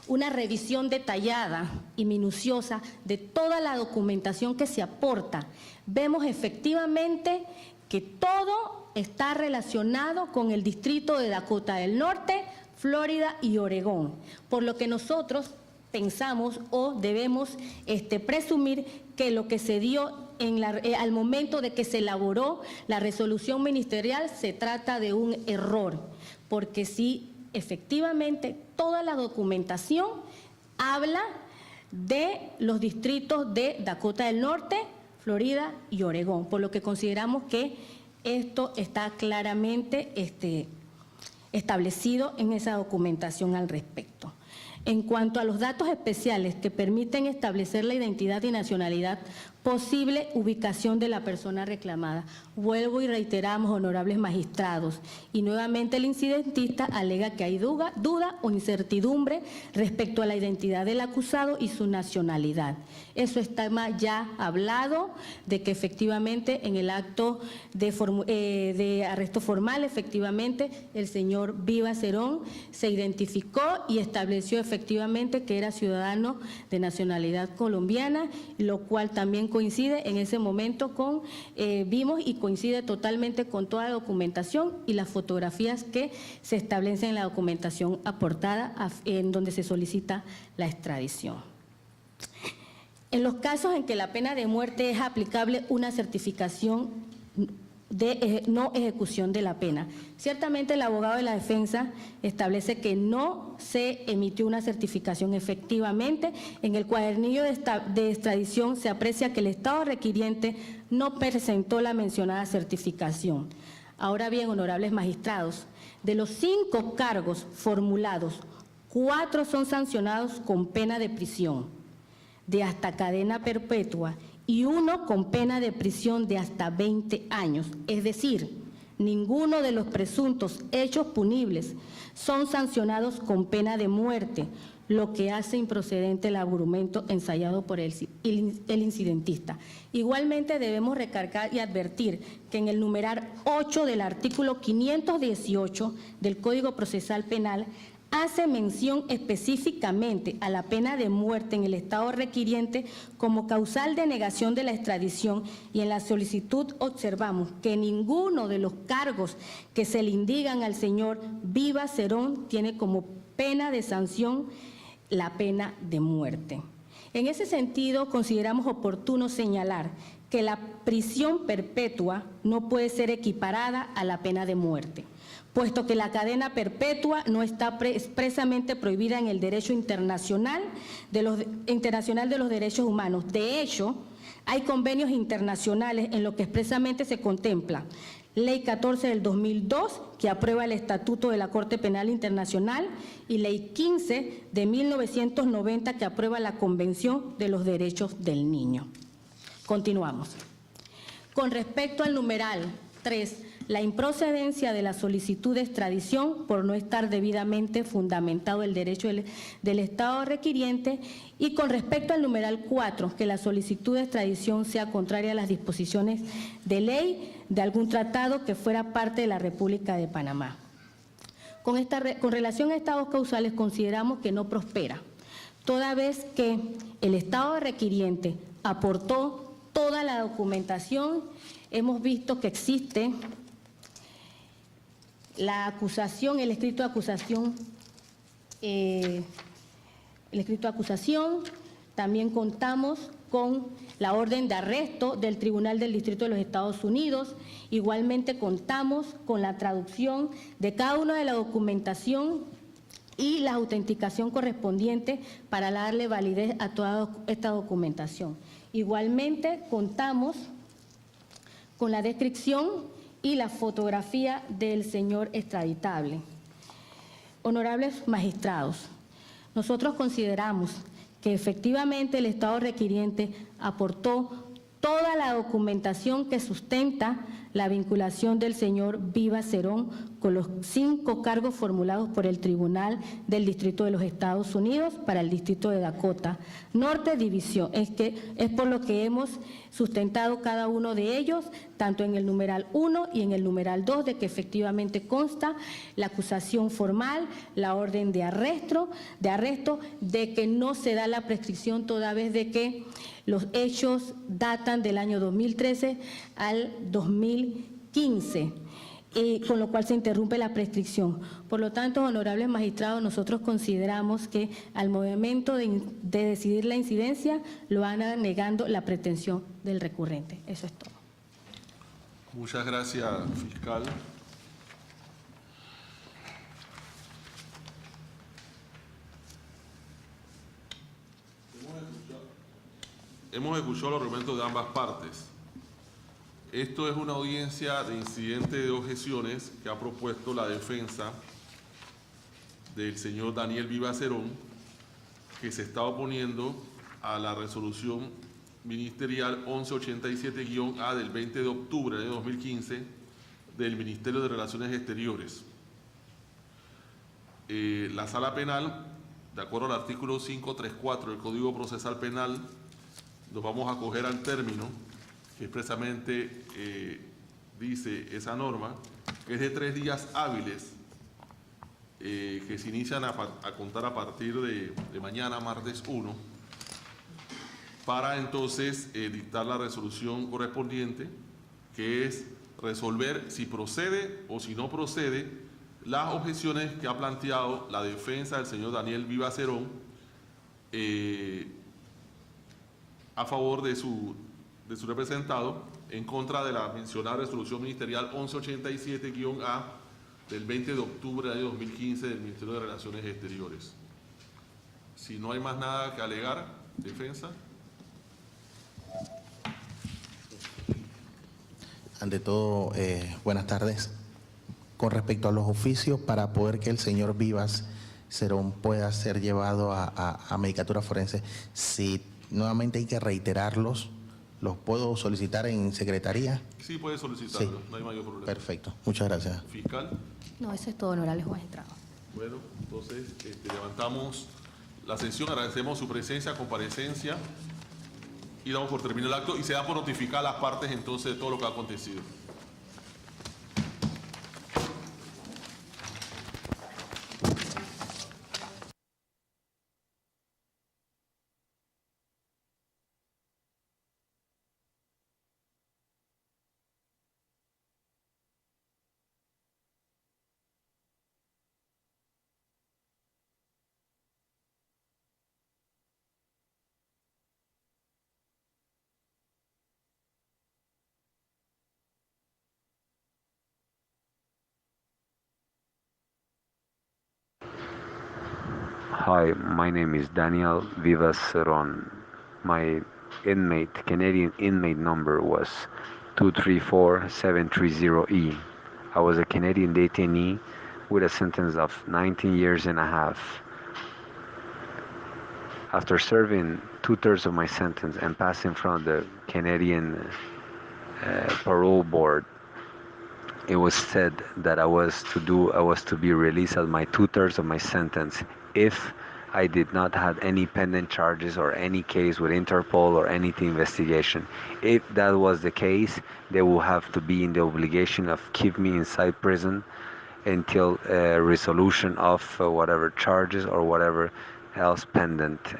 una revisión detallada y minuciosa de toda la documentación que se aporta, vemos efectivamente que todo está relacionado con el Distrito de Dakota del Norte, Florida y Oregón, por lo que nosotros pensamos o debemos presumir que lo que se dio al momento de que se elaboró la resolución ministerial se trata de un error, porque sí, efectivamente, toda la documentación habla de los distritos de Dakota del Norte, Florida y Oregón, por lo que consideramos que esto está claramente establecido en esa documentación al respecto. En cuanto a los datos especiales que permiten establecer la identidad y nacionalidad, posible ubicación de la persona reclamada. Vuelvo y reiteramos, honorables magistrados, y nuevamente el incidentista alega que hay duda o incertidumbre respecto a la identidad del acusado y su nacionalidad. Eso está ya hablado de que efectivamente en el acto de arresto formal, efectivamente el señor Vivas Cerón se identificó y estableció efectivamente que era ciudadano de nacionalidad colombiana, lo cual también coincide en ese momento con, vimos y coincide totalmente con toda la documentación y las fotografías que se establecen en la documentación aportada en donde se solicita la extradición. En los casos en que la pena de muerte es aplicable una certificación de no ejecución de la pena. Ciertamente el abogado de la defensa establece que no se emitió una certificación efectivamente. En el cuadernillo de extradición se aprecia que el Estado requiriente no presentó la mencionada certificación. Ahora bien, honorables magistrados, de los 5 cargos formulados, 4 son sancionados con pena de prisión de hasta cadena perpetua y 1 con pena de prisión de hasta 20 años. Es decir, ninguno de los presuntos hechos punibles son sancionados con pena de muerte, lo que hace improcedente el argumento ensayado por el incidentista. Igualmente debemos recargar y advertir que en el numeral 8 del artículo 518 del Código Procesal Penal hace mención específicamente a la pena de muerte en el Estado requiriente como causal de negación de la extradición, y en la solicitud observamos que ninguno de los cargos que se le indican al señor Vivas Cerón tiene como pena de sanción la pena de muerte. En ese sentido, consideramos oportuno señalar que la prisión perpetua no puede ser equiparada a la pena de muerte, puesto que la cadena perpetua no está expresamente prohibida en el derecho internacional de los derechos humanos. De hecho, hay convenios internacionales en los que expresamente se contempla Ley 14 del 2002, que aprueba el Estatuto de la Corte Penal Internacional, y Ley 15 de 1990, que aprueba la Convención de los Derechos del Niño. Continuamos. Con respecto al numeral 3, la improcedencia de la solicitud de extradición por no estar debidamente fundamentado el derecho del Estado requiriente, y con respecto al numeral 4, que la solicitud de extradición sea contraria a las disposiciones de ley de algún tratado que fuera parte de la República de Panamá. Con relación a estados causales, consideramos que no prospera, toda vez que el Estado requiriente aportó toda la documentación. Hemos visto que existe la acusación, el escrito de acusación, también contamos con la orden de arresto del Tribunal del Distrito de los Estados Unidos. Igualmente contamos con la traducción de cada una de la documentación y la autenticación correspondiente para darle validez a toda esta documentación. Igualmente contamos con la descripción y la fotografía del señor extraditable. Honorables magistrados, nosotros consideramos que efectivamente el Estado requiriente aportó toda la documentación que sustenta la vinculación del señor Vivas Cerón con los 5 cargos formulados por el Tribunal del Distrito de los Estados Unidos para el Distrito de Dakota Norte División. Es por lo que hemos sustentado cada uno de ellos, tanto en el numeral 1 y en el numeral 2, de que efectivamente consta la acusación formal, la orden de arresto, de que no se da la prescripción toda vez de que los hechos datan del año 2013 al 2015, con lo cual se interrumpe la prescripción. Por lo tanto, honorables magistrados, nosotros consideramos que al momento de decidir la incidencia lo van negando la pretensión del recurrente. Eso es todo. Muchas gracias, fiscal. Hemos escuchado los argumentos de ambas partes. Esto es una audiencia de incidente de objeciones que ha propuesto la defensa del señor Daniel Vivas Cerón, que se está oponiendo a la resolución ministerial 1187-A del 20 de octubre de 2015 del Ministerio de Relaciones Exteriores. La Sala Penal, de acuerdo al artículo 534 del Código Procesal Penal, nos vamos a acoger al término que expresamente dice esa norma, que es de 3 días hábiles que se inician a contar a partir de mañana, martes 1, para entonces dictar la resolución correspondiente, que es resolver si procede o si no procede las objeciones que ha planteado la defensa del señor Daniel Vivas Cerón a favor de su representado en contra de la mencionada resolución ministerial 1187-A del 20 de octubre de 2015 del Ministerio de Relaciones Exteriores. Si no hay más nada que alegar, defensa. Ante todo, buenas tardes. Con respecto a los oficios, para poder que el señor Vivas Cerón pueda ser llevado a medicatura forense, si nuevamente hay que reiterarlos, ¿los puedo solicitar en secretaría? Sí, puede solicitarlo, Sí. no hay mayor problema. Perfecto, muchas gracias. Fiscal. No, eso es todo, honorables magistrados. Bueno, entonces levantamos la sesión, agradecemos su presencia, comparecencia y damos por terminado el acto y se da por notificar a las partes entonces de todo lo que ha acontecido. Hi, my name is Daniel Vivas Seron. My Canadian inmate number was 234730E. I was a Canadian detainee with a sentence of 19 years and a half. After serving 2/3 of my sentence and passing from the Canadian parole board, it was said that I was to be released at my 2/3 of my sentence if I did not have any pending charges or any case with Interpol or anything investigation. If that was the case, they will have to be in the obligation of keep me inside prison until resolution of whatever charges or whatever else pendant.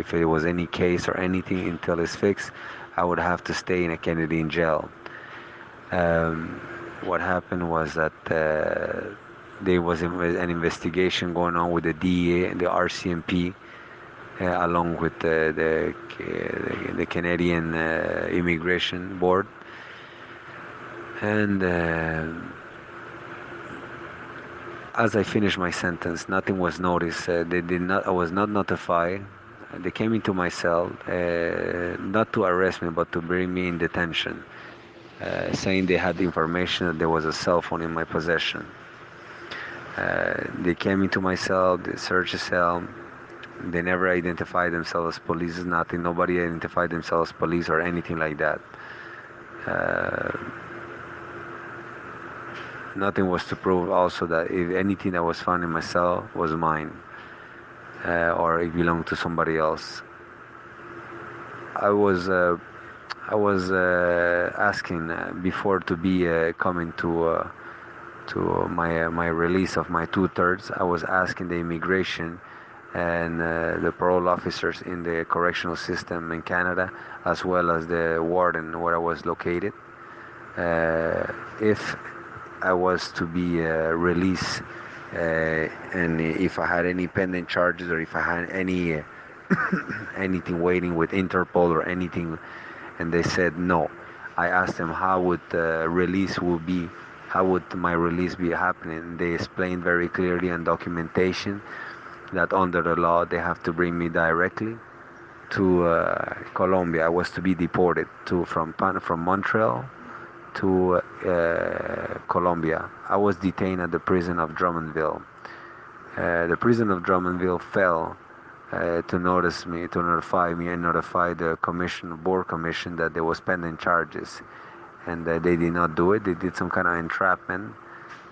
If it was any case or anything until it's fixed, I would have to stay in a Canadian jail. What happened was that there was an investigation going on with the DEA and the RCMP, along with the Canadian Immigration Board, and as I finished my sentence, nothing was noticed. I was not notified. They came into my cell, not to arrest me, but to bring me in detention, saying they had information that there was a cell phone in my possession. They came into my cell, they searched the cell. They never identified themselves as police, nothing. Nobody identified themselves as police or anything like that. Nothing was to prove also that if anything that was found in my cell was mine, or it belonged to somebody else. I was asking before to be coming to my release of my 2/3. I was asking the immigration and the parole officers in the correctional system in Canada, as well as the warden where I was located, if I was to be released, and if I had any pending charges or if I had any anything waiting with Interpol or anything, and they said no. I asked them how would the release would be, how would my release be happening. They explained very clearly in documentation that under the law they have to bring me directly to Colombia. I was to be deported from Montreal to Colombia. I was detained at the prison of Drummondville. The prison of Drummondville failed to notify me and notify the board commission that there was pending charges, and they did not do it. They did some kind of entrapment,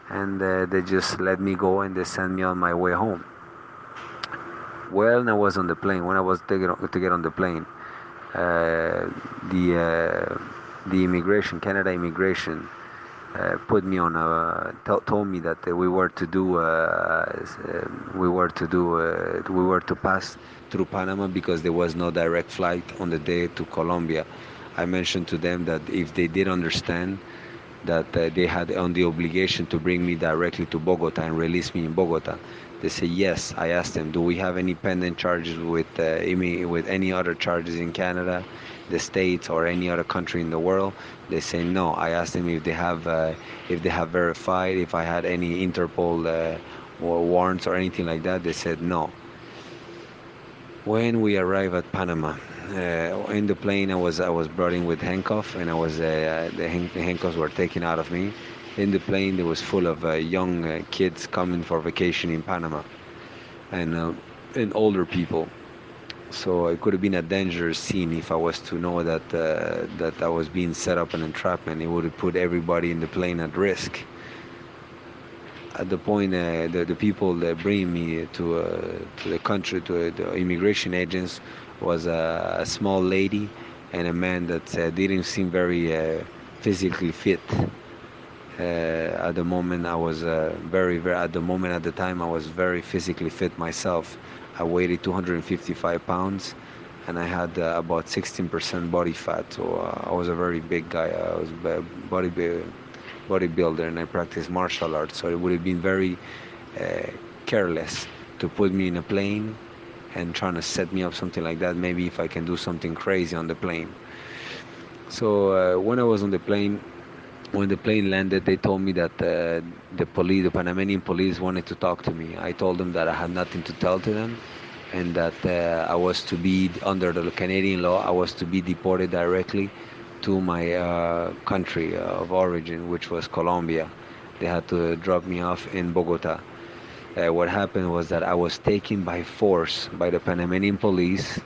and they just let me go and they sent me on my way home. When I was on the plane, when I was to get on the plane, the immigration, Canada immigration, put me on told me that we were to pass through Panama because there was no direct flight on the day to Colombia. I mentioned to them that if they did understand that they had on the obligation to bring me directly to Bogota and release me in Bogota. They say yes. I asked them, do we have any pending charges with any other charges in Canada, the States, or any other country in the world? They say no. I asked them if they have verified, if I had any Interpol warrants or anything like that. They said no. When we arrived at Panama, in the plane I was brought in with handcuffs, and the handcuffs were taken out of me. In the plane there was full of young kids coming for vacation in Panama, and older people. So it could have been a dangerous scene if I was to know that I was being set up an entrapment. It would have put everybody in the plane at risk. At the point, the people that bring me to the country, to the immigration agents, was a small lady and a man that didn't seem very physically fit. At the moment, I was at the time, I was very physically fit myself. I weighed 255 pounds, and I had about 16% body fat. So I was a very big guy. I was a bodybuilder, and I practiced martial arts. So it would have been very careless to put me in a plane and trying to set me up something like that. Maybe if I can do something crazy on the plane. So when I was on the plane, when the plane landed, they told me that the Panamanian police wanted to talk to me. I told them that I had nothing to tell to them, and that I was to be, under the Canadian law, I was to be deported directly to my country of origin, which was Colombia. They had to drop me off in Bogota. What happened was that I was taken by force by the Panamanian police.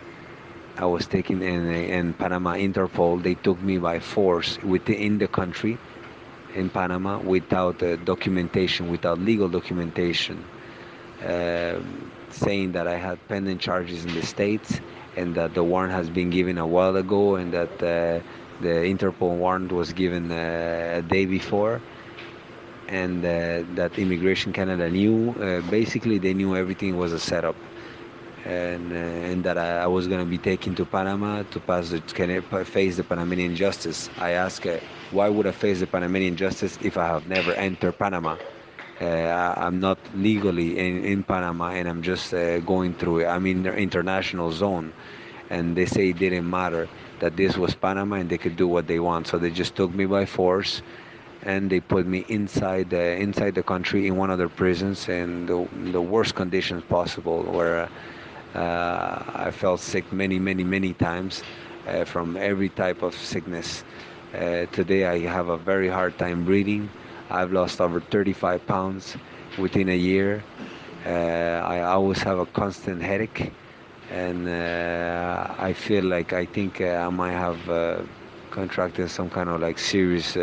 I was taken in Panama Interpol. They took me by force within the country in Panama without documentation, without legal documentation, saying that I had pending charges in the States and that the warrant has been given a while ago and that the Interpol warrant was given a day before, and that Immigration Canada knew, basically they knew everything was a setup, and that I was going to be taken to Panama to face the Panamanian justice. I asked, why would I face the Panamanian justice if I have never entered Panama? I'm not legally in Panama, and I'm just going through it. I'm in the international zone, and they say it didn't matter, that this was Panama and they could do what they want. So they just took me by force, and they put me inside the country in one of their prisons in the worst conditions possible, where I felt sick many times from every type of sickness. Today I have a very hard time breathing. I've lost over 35 pounds within a year. I always have a constant headache, and I feel like I think I might have contracted some kind of like serious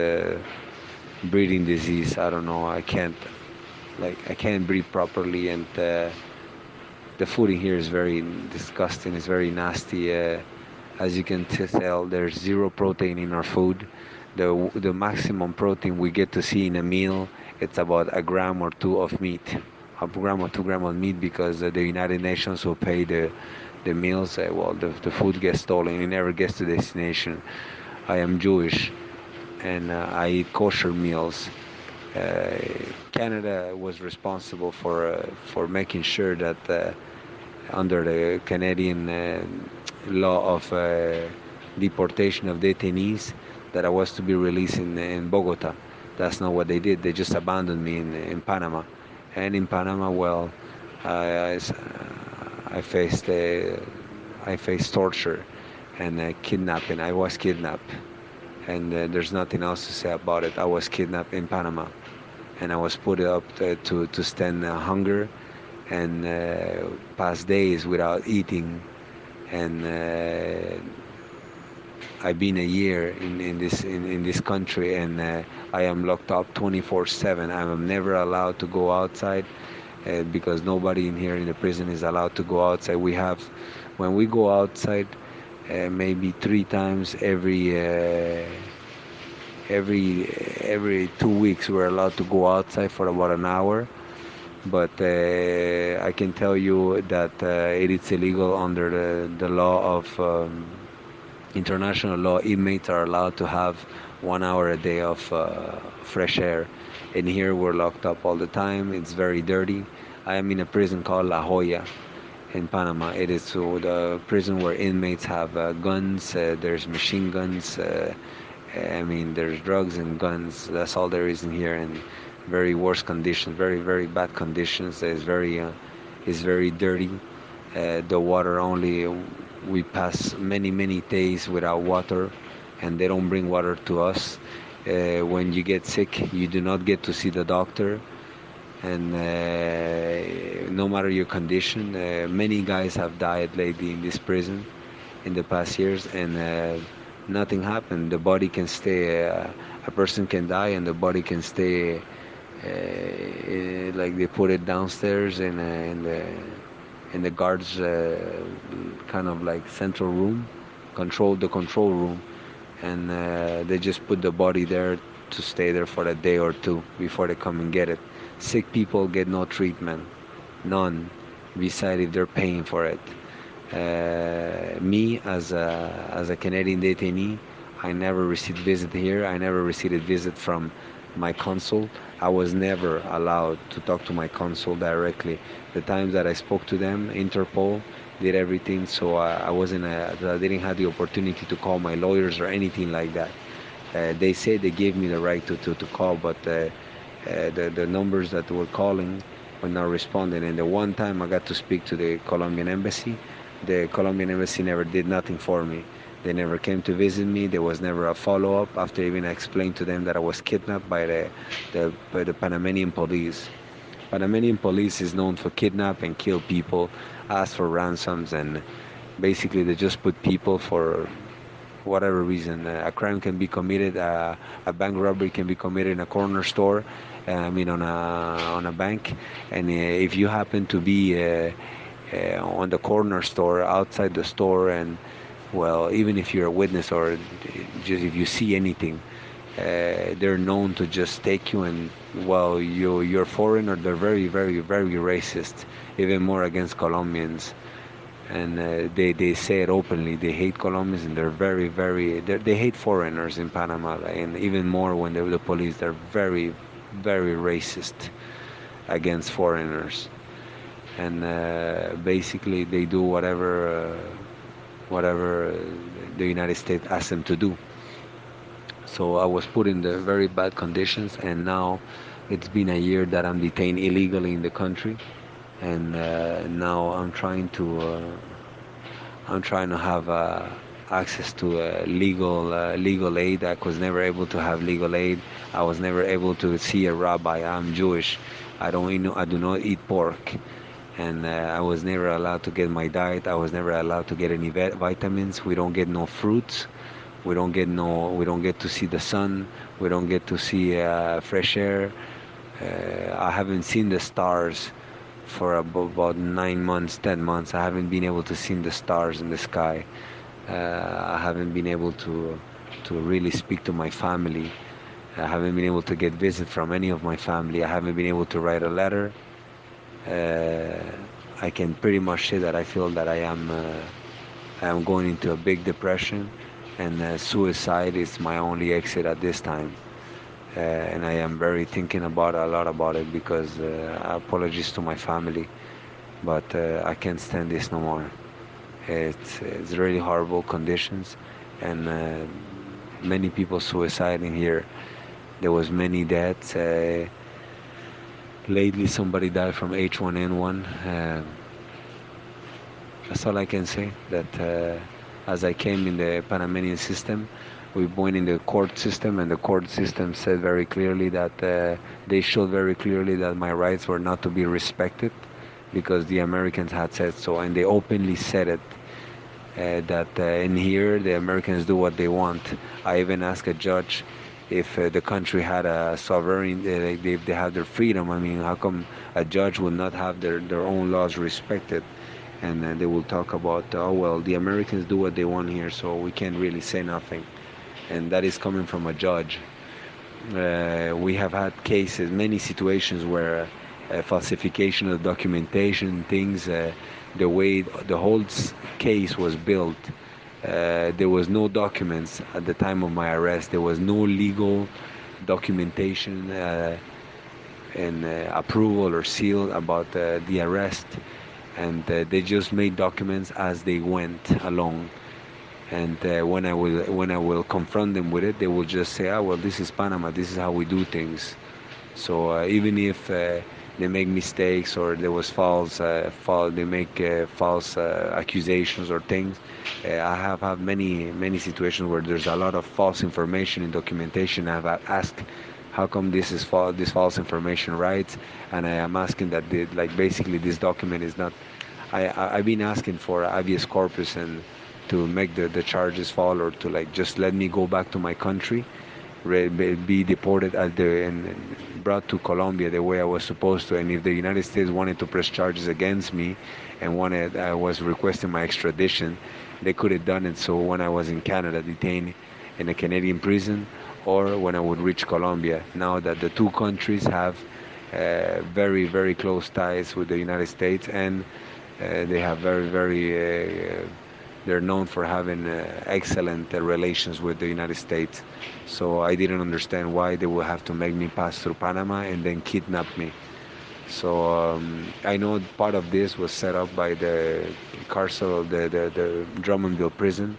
breathing disease. I don't know. I can't breathe properly, and the food in here is very disgusting. It's very nasty. As you can tell, there's zero protein in our food. The maximum protein we get to see in a meal, it's about a gram or two of meat, a gram or 2 grams of meat, because the United Nations will pay the meals. Well, the food gets stolen. It never gets to destination. I am Jewish, and I eat kosher meals. Canada was responsible for making sure that under the Canadian law of deportation of detainees, that I was to be released in Bogota. That's not what they did. They just abandoned me in Panama. And in Panama, well, I faced torture and kidnapping. I was kidnapped, and there's nothing else to say about it. I was kidnapped in Panama, and I was put up to stand hunger and pass days without eating, and I've been a year in this country, and I am locked up 24/7. I am never allowed to go outside because nobody in here in the prison is allowed to go outside. When we go outside, maybe 3 times every 2 weeks, we're allowed to go outside for about an hour. But I can tell you that it is illegal under the law of international law. Inmates are allowed to have 1 hour a day of fresh air. And here we're locked up all the time. It's very dirty. I am in a prison called La Joya in Panama. It is the prison where inmates have guns. There's machine guns. There's drugs and guns. That's all there is in here. And very worse conditions, very bad conditions. It's very dirty. The water only, we pass many days without water, and they don't bring water to us. When you get sick, you do not get to see the doctor, and no matter your condition, many guys have died lately in this prison in the past years, and nothing happened. The body can stay, a person can die and the body can stay, like they put it downstairs in the guards kind of like central room, the control room, and they just put the body there to stay there for a day or two before they come and get it. Sick people get no treatment, none, besides if they're paying for it. Me as a Canadian detainee, I never received visit here. I never received a visit from my consul. I was never allowed to talk to my consul directly. The times that I spoke to them, Interpol did everything, so I didn't have the opportunity to call my lawyers or anything like that. They say they gave me the right to call, but the numbers that were calling were not responding. And the one time I got to speak to the Colombian embassy, the Colombian embassy never did nothing for me. They never came to visit me. There was never a follow-up after even I explained to them that I was kidnapped by the Panamanian police. Panamanian police is known for kidnap and kill people, ask for ransoms, and basically they just put people for whatever reason. A crime can be committed, a bank robbery can be committed in a corner store, on a bank, and if you happen to be on the corner store, outside the store, and well, even if you're a witness or just if you see anything, they're known to just take you, and well, you're foreigner. They're very, very, very racist, even more against Colombians. And they say it openly. They hate Colombians, and they're very, very. They hate foreigners in Panama, and even more when they're the police. They're very, very racist against foreigners, and basically they do whatever the United States asks them to do. So I was put in the very bad conditions, and now it's been a year that I'm detained illegally in the country, and now I'm trying to have access to legal aid. I was never able to have legal aid. I was never able to see a rabbi. I'm Jewish. I do not eat pork, and I was never allowed to get my diet. I was never allowed to get any vitamins. We don't get no fruits. We don't get to see the sun. We don't get to see fresh air. I haven't seen the stars for about 9 months, 10 months. I haven't been able to see the stars in the sky. I haven't been able to really speak to my family. I haven't been able to get visit from any of my family. I haven't been able to write a letter. I can pretty much say that I feel that I am going into a big depression, and suicide is my only exit at this time. And I am very thinking a lot about it, because apologies to my family, but I can't stand this no more. It's really horrible conditions, and many people suiciding here. There was many deaths. Lately somebody died from H1N1. That's all I can say. That as I came in the Panamanian system, we went in the court system, and the court system said very clearly that they showed very clearly that my rights were not to be respected, because the Americans had said so, and they openly said it, that in here the Americans do what they want. I even asked a judge if the country had a sovereign, if they have their freedom. I mean, how come a judge would not have their own laws respected? And they will talk about, oh well, the Americans do what they want here, so we can't really say nothing. And that is coming from a judge. We have had cases, many situations where falsification of documentation, things, the way the whole case was built, there was no documents at the time of my arrest. There was no legal documentation and approval or seal about the arrest, and they just made documents as they went along. And when I will confront them with it, they will just say, "Ah, well, this is Panama. This is how we do things." So even if they make mistakes, or there was they make false accusations or things, I have had many situations where there's a lot of false information in documentation. I've asked, how come this is this false information right? And I am asking that basically this document is not. I've been asking for habeas corpus and to make the charges fall, or to just let me go back to my country, be deported and brought to Colombia the way I was supposed to. And if the United States wanted to press charges against me and I was requesting my extradition, they could have done it. So when I was in Canada, detained in a Canadian prison, or when I would reach Colombia. Now that the two countries have very, very close ties with the United States, and they have they're known for having excellent relations with the United States. So I didn't understand why they would have to make me pass through Panama and then kidnap me. So I know part of this was set up by the carceral, the Drummondville prison.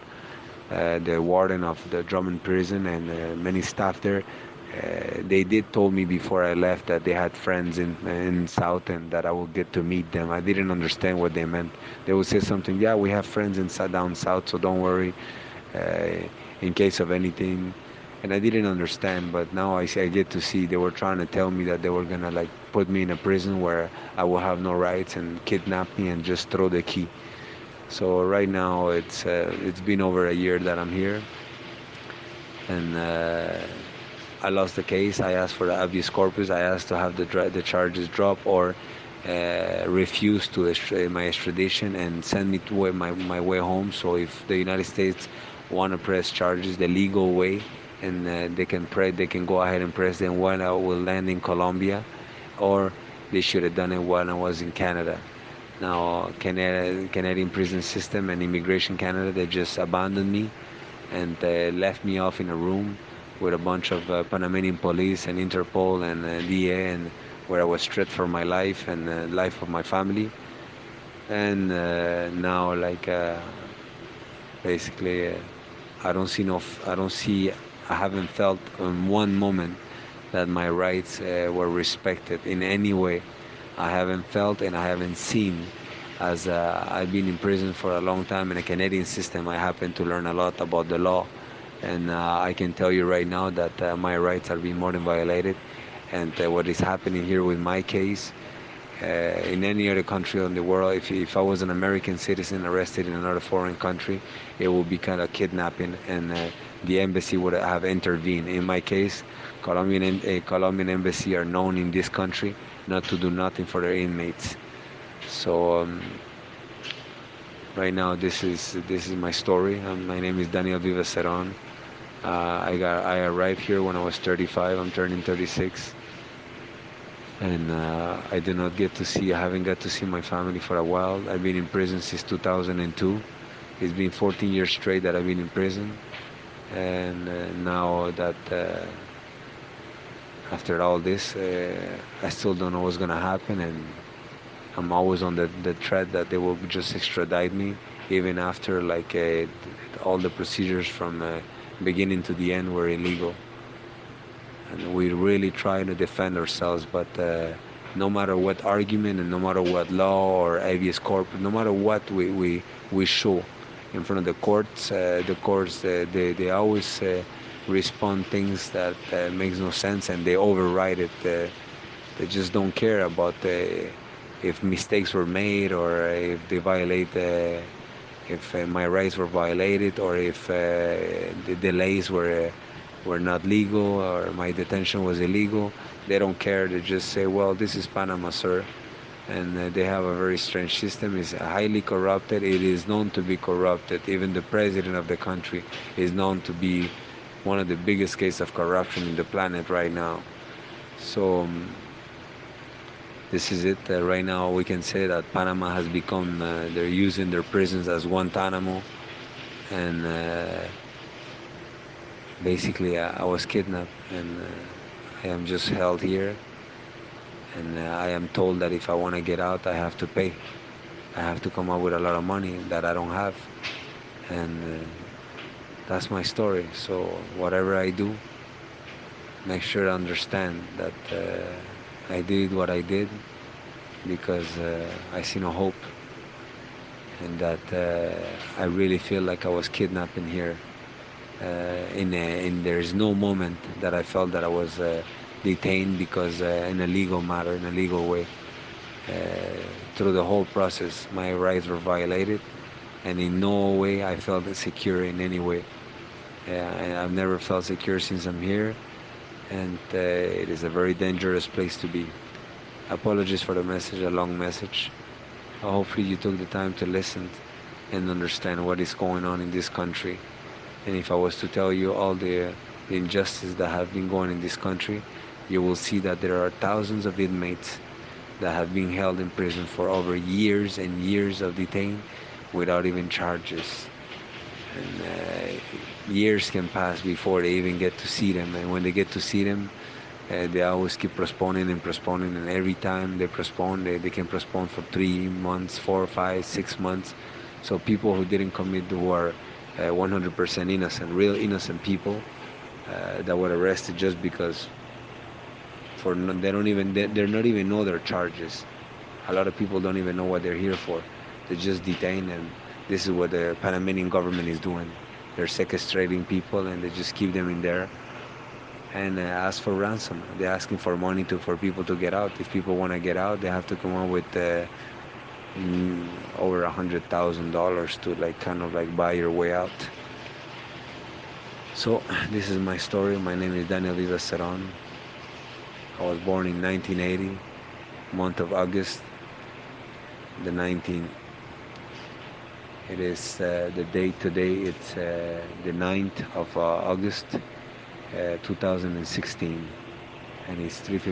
the warden of the Drummond prison and many staff there. They did told me before I left that they had friends in South and that I would get to meet them. I didn't understand what they meant. They would say something, yeah, we have friends down South, so don't worry in case of anything. And I didn't understand, but now I get to see they were trying to tell me that they were gonna like put me in a prison where I will have no rights and kidnap me and just throw the key. So right now it's been over a year that I'm here, and I lost the case. I asked for the habeas corpus. I asked to have the charges dropped or refuse to my extradition and send me to my way home. So if the United States want to press charges the legal way, and they can go ahead and press them when I will land in Colombia, or they should have done it when I was in Canada. Now Canadian prison system and Immigration Canada, they just abandoned me and left me off in a room with a bunch of Panamanian police and Interpol and DA, and where I was stripped for my life and the life of my family. And now, like, basically, I haven't felt in one moment that my rights were respected in any way. I haven't felt and I haven't seen, as I've been in prison for a long time in a Canadian system. I happen to learn a lot about the law, and I can tell you right now that my rights are being more than violated. And what is happening here with my case, in any other country in the world, if I was an American citizen arrested in another foreign country, it would be kind of kidnapping, and the embassy would have intervened. In my case, Colombian embassy are known in this country not to do nothing for their inmates. So right now, this is my story. My name is Daniel Vivas Ceron. I arrived here when I was 35. I'm turning 36. And I haven't got to see my family for a while. I've been in prison since 2002. It's been 14 years straight that I've been in prison. And now that after all this, I still don't know what's gonna happen, and I'm always on the threat that they will just extradite me, even after like all the procedures from beginning to the end were illegal. And we really try to defend ourselves, but no matter what argument and no matter what law or habeas corpus, no matter what we show in front of the courts, they always respond things that makes no sense, and they override it. They just don't care about if mistakes were made, or if they violate if my rights were violated, or if the delays were not legal, or my detention was illegal. They don't care. They just say, well, this is Panama, sir. And they have a very strange system. It's highly corrupted. It is known to be corrupted. Even the president of the country is known to be one of the biggest cases of corruption in the planet right now. So this is it. Right now we can say that Panama has become, they're using their prisons as Guantanamo. And basically I was kidnapped, and I am just held here. And I am told that if I want to get out, I have to pay. I have to come up with a lot of money that I don't have. And that's my story. So whatever I do, make sure to understand that I did what I did because I see no hope. And that I really feel like I was kidnapped in here. And there's no moment that I felt that I was detained because in a legal matter, in a legal way. Through the whole process, my rights were violated, and in no way I felt secure in any way. I've never felt secure since I'm here, and it is a very dangerous place to be. Apologies for the message, a long message. Hopefully you took the time to listen and understand what is going on in this country. And if I was to tell you all the injustice that have been going in this country, you will see that there are thousands of inmates that have been held in prison for over years and years of detain without even charges. And years can pass before they even get to see them. And when they get to see them, they always keep postponing and postponing. And every time they postpone, they can postpone for 3 months, 4, 5, 6 months. So people who didn't commit, who are 100% innocent, real innocent people that were arrested just because they're not even know their charges. A lot of people don't even know what they're here for. They're just detained, and this is what the Panamanian government is doing. They're sequestrating people and they just keep them in there and ask for ransom. They're asking for money for people to get out. If people want to get out, they have to come up with over $100,000 to kind of buy your way out. So this is my story. My name is Daniel Vivas Ceron. I was born in 1980, month of August, the 19th. It is the date today. It's the 9th of August, 2016, and it's 3:15.